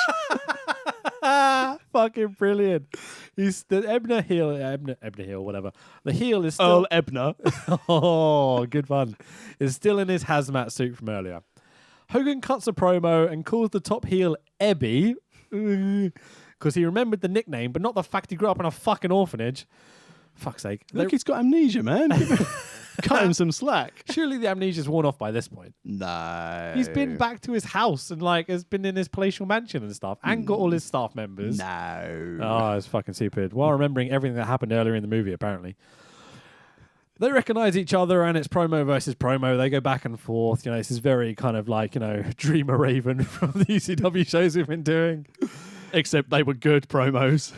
fucking brilliant. He's the Ebner heel, whatever. The heel is still Earl Ebner. oh, good fun. Is still in his hazmat suit from earlier. Hogan cuts a promo and calls the top heel Ebby because he remembered the nickname, but not the fact he grew up in a fucking orphanage. Fuck's sake. Look, he's got amnesia, man. Cut him some slack. Surely the amnesia's worn off by this point. No. He's been back to his house and has been in his palatial mansion and stuff and got all his staff members. No. Oh, it's fucking stupid. While remembering everything that happened earlier in the movie, apparently. They recognize each other and it's promo versus promo. They go back and forth. This is very kind of Dreamer Raven from the ECW shows we've been doing. Except they were good promos.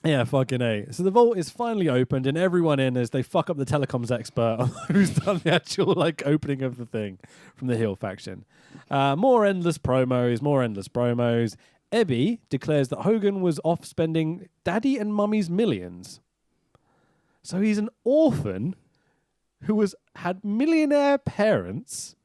Yeah, fucking A. So the vault is finally opened and everyone in as they fuck up the telecoms expert who's done the actual opening of the thing from the heel faction. More endless promos. Ebby declares that Hogan was off spending daddy and mummy's millions. So he's an orphan who had millionaire parents.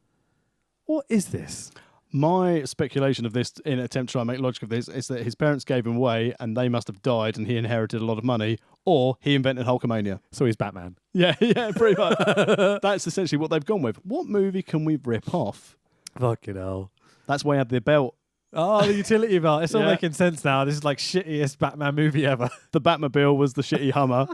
What is this? My speculation of this, in an attempt to try and make logic of this, is that his parents gave him away and they must have died and he inherited a lot of money, or he invented Hulkamania. So he's Batman. Yeah, pretty much. That's essentially what they've gone with. What movie can we rip off? Fucking hell. That's why he had the belt. Oh, the utility belt. It's all making sense now. This is shittiest Batman movie ever. The Batmobile was the shitty Hummer.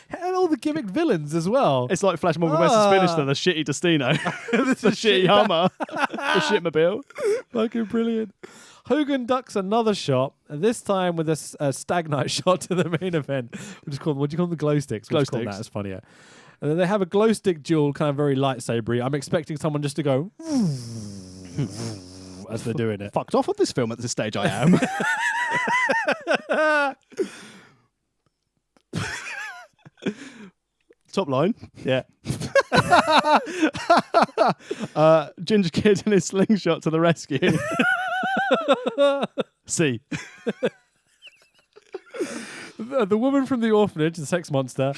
And all the gimmick villains as well. It's like Flash Morgan West's finished the shitty Destino. the shitty Hummer. The shitmobile. Fucking brilliant. Hogan ducks another shot, and this time with a stagnite shot to the main event. What do you call them? The glow sticks? Glow sticks. That is funnier. And then they have a glow stick duel, kind of very lightsabery. I'm expecting someone just to go as they're doing it. Fucked off at this film at this stage I am. Top line. Yeah. Ginger Kid and his slingshot to the rescue. C. The woman from the orphanage, the sex monster,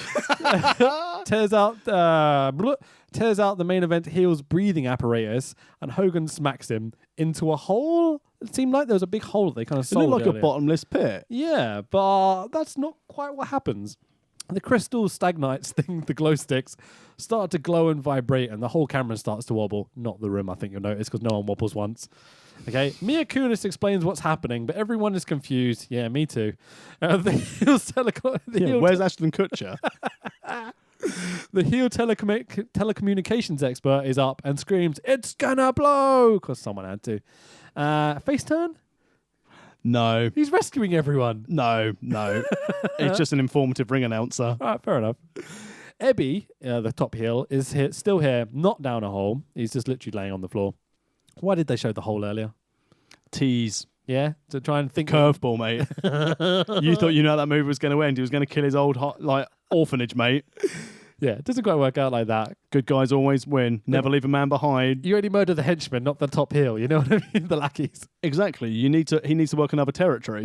tears out the main event heel's breathing apparatus, and Hogan smacks him into a hole. It seemed like there was a big hole that they kind of It sold looked like earlier. a bottomless pit. Yeah, but that's not quite what happens. The crystal stagnites thing, the glow sticks, start to glow and vibrate, and the whole camera starts to wobble. Not the room, I think you'll notice, because no one wobbles once. Okay, Mia Kunis explains what's happening, but everyone is confused. Yeah, me too. Where's Ashton Kutcher? The heel telecommunications expert is up and screams, "It's gonna blow!" Because someone had to. Face turn? No. He's rescuing everyone. No. It's just an informative ring announcer. All right, fair enough. Ebby, the top heel, is still here, not down a hole. He's just literally laying on the floor. Why did they show the hole earlier? Tease. Yeah, to try and think. Curveball, mate. You thought that movie was going to end. He was going to kill his old orphanage mate. Yeah, it doesn't quite work out like that. Good guys always win. Never leave a man behind. You only murder the henchmen, not the top heel. You know what I mean? The lackeys. Exactly. He needs to work another territory.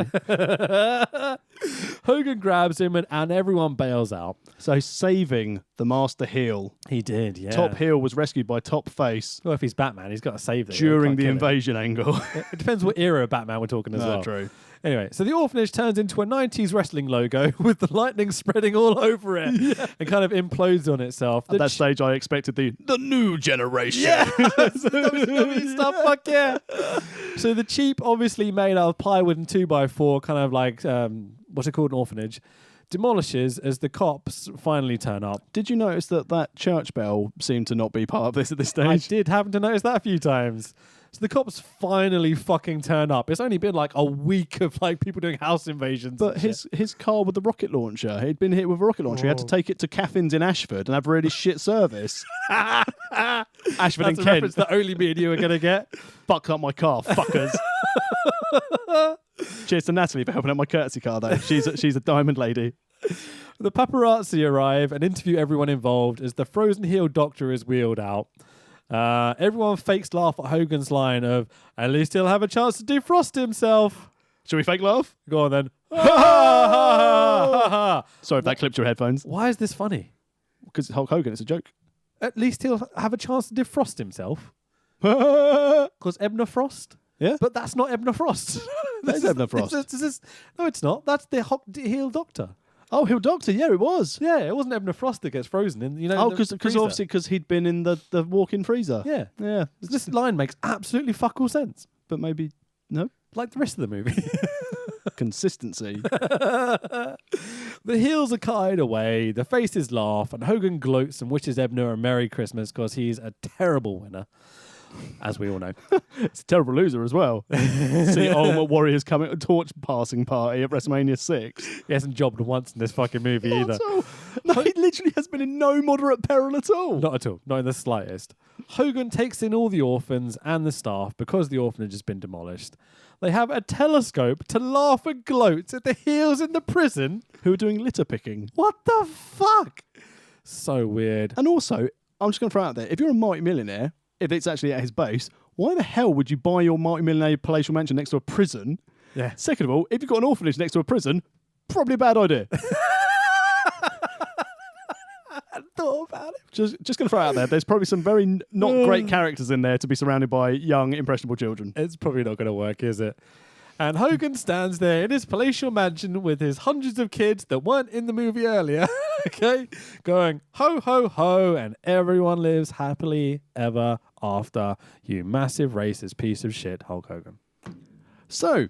Hogan grabs him and everyone bails out. So saving the master heel. He did, yeah. Top heel was rescued by top face. Well, if he's Batman, he's got to save them. During the invasion angle. It depends what era of Batman we're talking as well. True. Anyway, so the orphanage turns into a 90s wrestling logo with the lightning spreading all over it and kind of implodes on itself. At that stage, I expected the new generation. Yeah, WWE stuff, fuck yeah. So the cheap, obviously made out of plywood and 2x4, kind of like, what's it called, an orphanage, demolishes as the cops finally turn up. Did you notice that church bell seemed to not be part of this at this stage? I did happen to notice that a few times. So the cops finally fucking turn up. It's only been like a week of people doing house invasions. But his car with the rocket launcher, he'd been hit with a rocket launcher. He had to take it to Caffin's in Ashford and have really shit service. Ashford That's and a Kent. reference that only me and you are going to get. Fuck up my car, fuckers. Cheers to Natalie for helping out my courtesy car, though. She's a diamond lady. The paparazzi arrive and interview everyone involved as the frozen heel doctor is wheeled out. Everyone fakes laugh at Hogan's line of, "At least he'll have a chance to defrost himself." Shall we fake laugh? Go on then. Sorry if that clipped your headphones. Why is this funny? Because it's Hulk Hogan, it's a joke. At least he'll have a chance to defrost himself. Because Ebner Frost? Yeah. But that's not Ebner Frost. That is Ebner Frost. No, it's not. That's the heel doctor. Oh, Hill Doctor. Yeah, it was. Yeah, it wasn't Ebner Frost that gets frozen in. Because he'd been in the walk-in freezer. Yeah. Yeah. This line makes absolutely fuck all sense. But maybe no. Like the rest of the movie. Consistency. The heels are carried away, the faces laugh, and Hogan gloats and wishes Ebner a Merry Christmas because he's a terrible winner, as we all know. It's a terrible loser as well. See Ultimate Warriors coming at a torch passing party at WrestleMania 6. He hasn't jobbed once in this fucking movie either. Not at all. No, he literally has been in no moderate peril at all. Not at all. Not in the slightest. Hogan takes in all the orphans and the staff because the orphanage has been demolished. They have a telescope to laugh and gloat at the heels in the prison who are doing litter picking. What the fuck? So weird. And also, I'm just going to throw out there, if you're a multi-millionaire, if it's actually at his base, why the hell would you buy your multi-millionaire palatial mansion next to a prison? Yeah. Second of all, if you've got an orphanage next to a prison, probably a bad idea. I thought about it. Just going to throw it out there, there's probably some very not great characters in there to be surrounded by young, impressionable children. It's probably not going to work, is it? And Hogan stands there in his palatial mansion with his hundreds of kids that weren't in the movie earlier, okay, going, ho, ho, ho, and everyone lives happily ever after, you massive racist piece of shit, Hulk Hogan. So,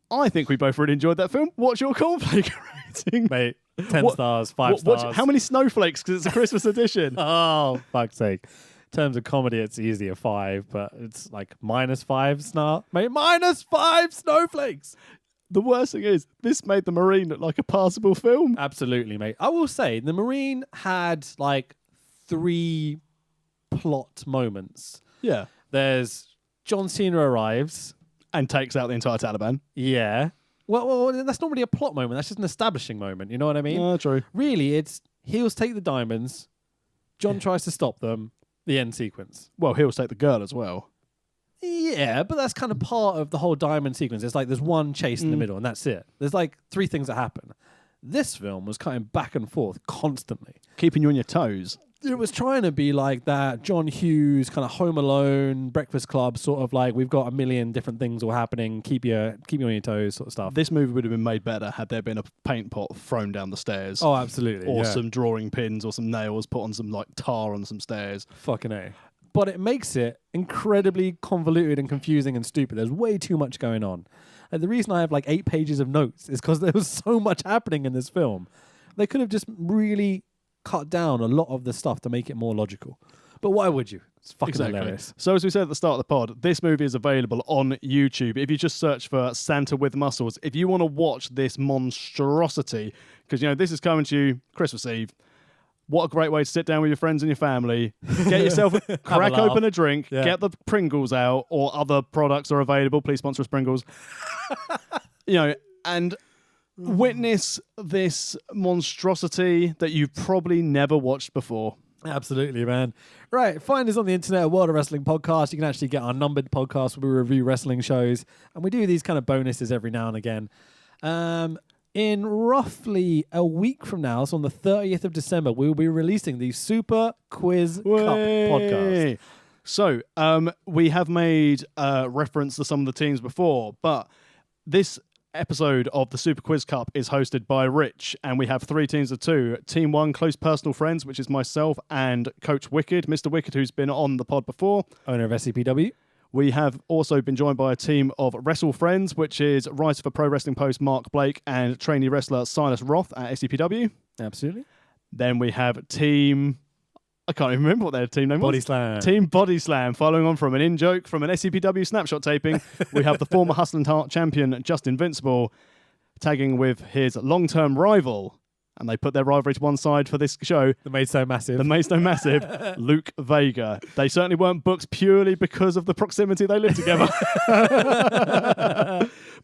I think we both really enjoyed that film. What's your cornflake rating? Mate, 10 stars, 5 stars. How many snowflakes? Because it's a Christmas edition. Oh, fuck's sake. In terms of comedy, it's easily a 5, but it's like -5 snarl. Mate, -5 snowflakes. The worst thing is, this made The Marine look like a passable film. Absolutely, mate. I will say, The Marine had like 3 plot moments. Yeah. There's John Cena arrives. And takes out the entire Taliban. Yeah. Well, that's not really a plot moment. That's just an establishing moment. You know what I mean? True. Really, it's heels take the diamonds. John tries to stop them. The end sequence. Well, he'll take the girl as well. Yeah, but that's kind of part of the whole diamond sequence. It's like there's one chase in the middle and that's it. There's like 3 things that happen. This film was cutting back and forth constantly. Keeping you on your toes. It was trying to be like that John Hughes kind of Home Alone, Breakfast Club, sort of like we've got a million different things all happening, keep you on your toes sort of stuff. This movie would have been made better had there been a paint pot thrown down the stairs. Oh, absolutely. Or yeah. some drawing pins or some nails put on some like tar on some stairs. Fucking A. But it makes it incredibly convoluted and confusing and stupid. There's way too much going on. And the reason I have like 8 pages of notes is because there was so much happening in this film. They could have just really cut down a lot of the stuff to make it more logical. But why would you? It's fucking hilarious. So as we said at the start of the pod, this movie is available on YouTube. If you just search for Santa with Muscles, if you want to watch this monstrosity, because you know this is coming to you Christmas Eve, what a great way to sit down with your friends and your family, get yourself, crack open a drink, get the Pringles out, or other products are available. Please sponsor us, Pringles. And witness this monstrosity that you've probably never watched before. Absolutely, man. Right, find us on the internet at World of Wrestling Podcast. You can actually get our numbered podcast where we review wrestling shows, and we do these kind of bonuses every now and again. In roughly a week from now, so on the 30th of December, we will be releasing the Super Quiz Cup podcast. So, we have made reference to some of the teams before, but this episode of the Super Quiz Cup is hosted by Rich, and we have 3 teams of 2. Team 1, close personal friends, which is myself and Coach Wicked, Mr. Wicked, who's been on the pod before. Owner of SCPW. We have also been joined by a team of Wrestle Friends, which is writer for Pro Wrestling Post Mark Blake and trainee wrestler Silas Roth at SCPW. Absolutely. Then we have Team... I can't even remember what their team name was. Body Slam. Team Body Slam, following on from an in-joke from an SCPW snapshot taping. We have the former Hustle and Heart champion, Just Invincible, tagging with his long-term rival. And they put their rivalry to one side for this show. The Made So Massive. The Made So Massive, Luke Vega. They certainly weren't booked purely because of the proximity they live together.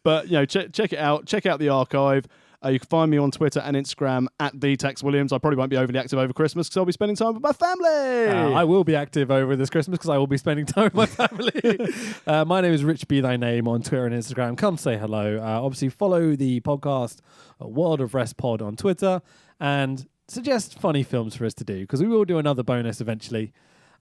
But, check it out. Check out the archive. You can find me on Twitter and Instagram at @TheTexWilliams. I probably won't be overly active over Christmas because I'll be spending time with my family. I will be active over this Christmas because I will be spending time with my family. My name is Rich Be Thy Name on Twitter and Instagram. Come say hello. Obviously, follow the podcast World of Rest Pod on Twitter and suggest funny films for us to do because we will do another bonus eventually.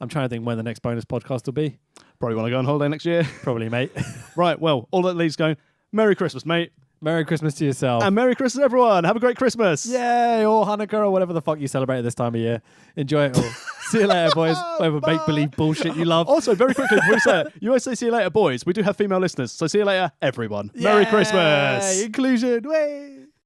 I'm trying to think when the next bonus podcast will be. Probably want to go on holiday next year. Probably, mate. Right, well, all that leaves going, Merry Christmas, mate. Merry Christmas to yourself. And Merry Christmas, everyone. Have a great Christmas. Yay, or Hanukkah, or whatever the fuck you celebrate at this time of year. Enjoy it all. See you later, boys. Whatever make-believe bullshit you love. Also, very quickly, before we say it, you always say see you later, boys. We do have female listeners, so see you later, everyone. Merry Christmas. Inclusion. Way.